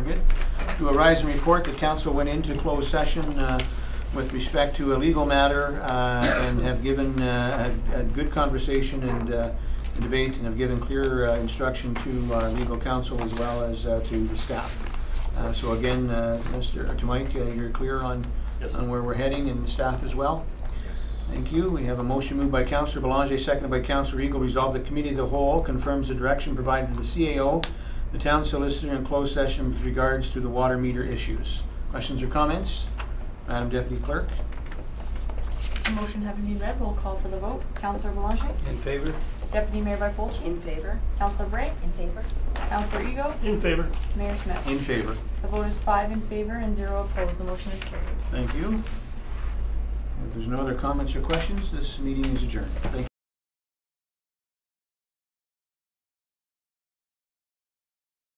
good. To arise and report that council went into closed session with respect to a legal matter and have given a good conversation and debate, and have given clear instruction to our legal counsel as well as to the staff. So again, to Mike, you're clear on where we're heading, and the staff as well? Thank you. We have a motion moved by Councillor Belanger, seconded by Councillor Eagle. Resolved that Committee of the Whole confirms the direction provided to the CAO, the town solicitor, in closed session with regards to the water meter issues. Questions or comments? Madam Deputy Clerk? The motion having been read, we'll call for the vote. Councillor Belanger? In favor? Deputy Mayor Byfolchi? In favor? Councillor Bray? In favor? Councillor Ego? In favor. Mayor Smith? In favor. The vote is 5 in favor and 0 opposed. The motion is carried. Thank you. If there's no other comments or questions, this meeting is adjourned. Thank you.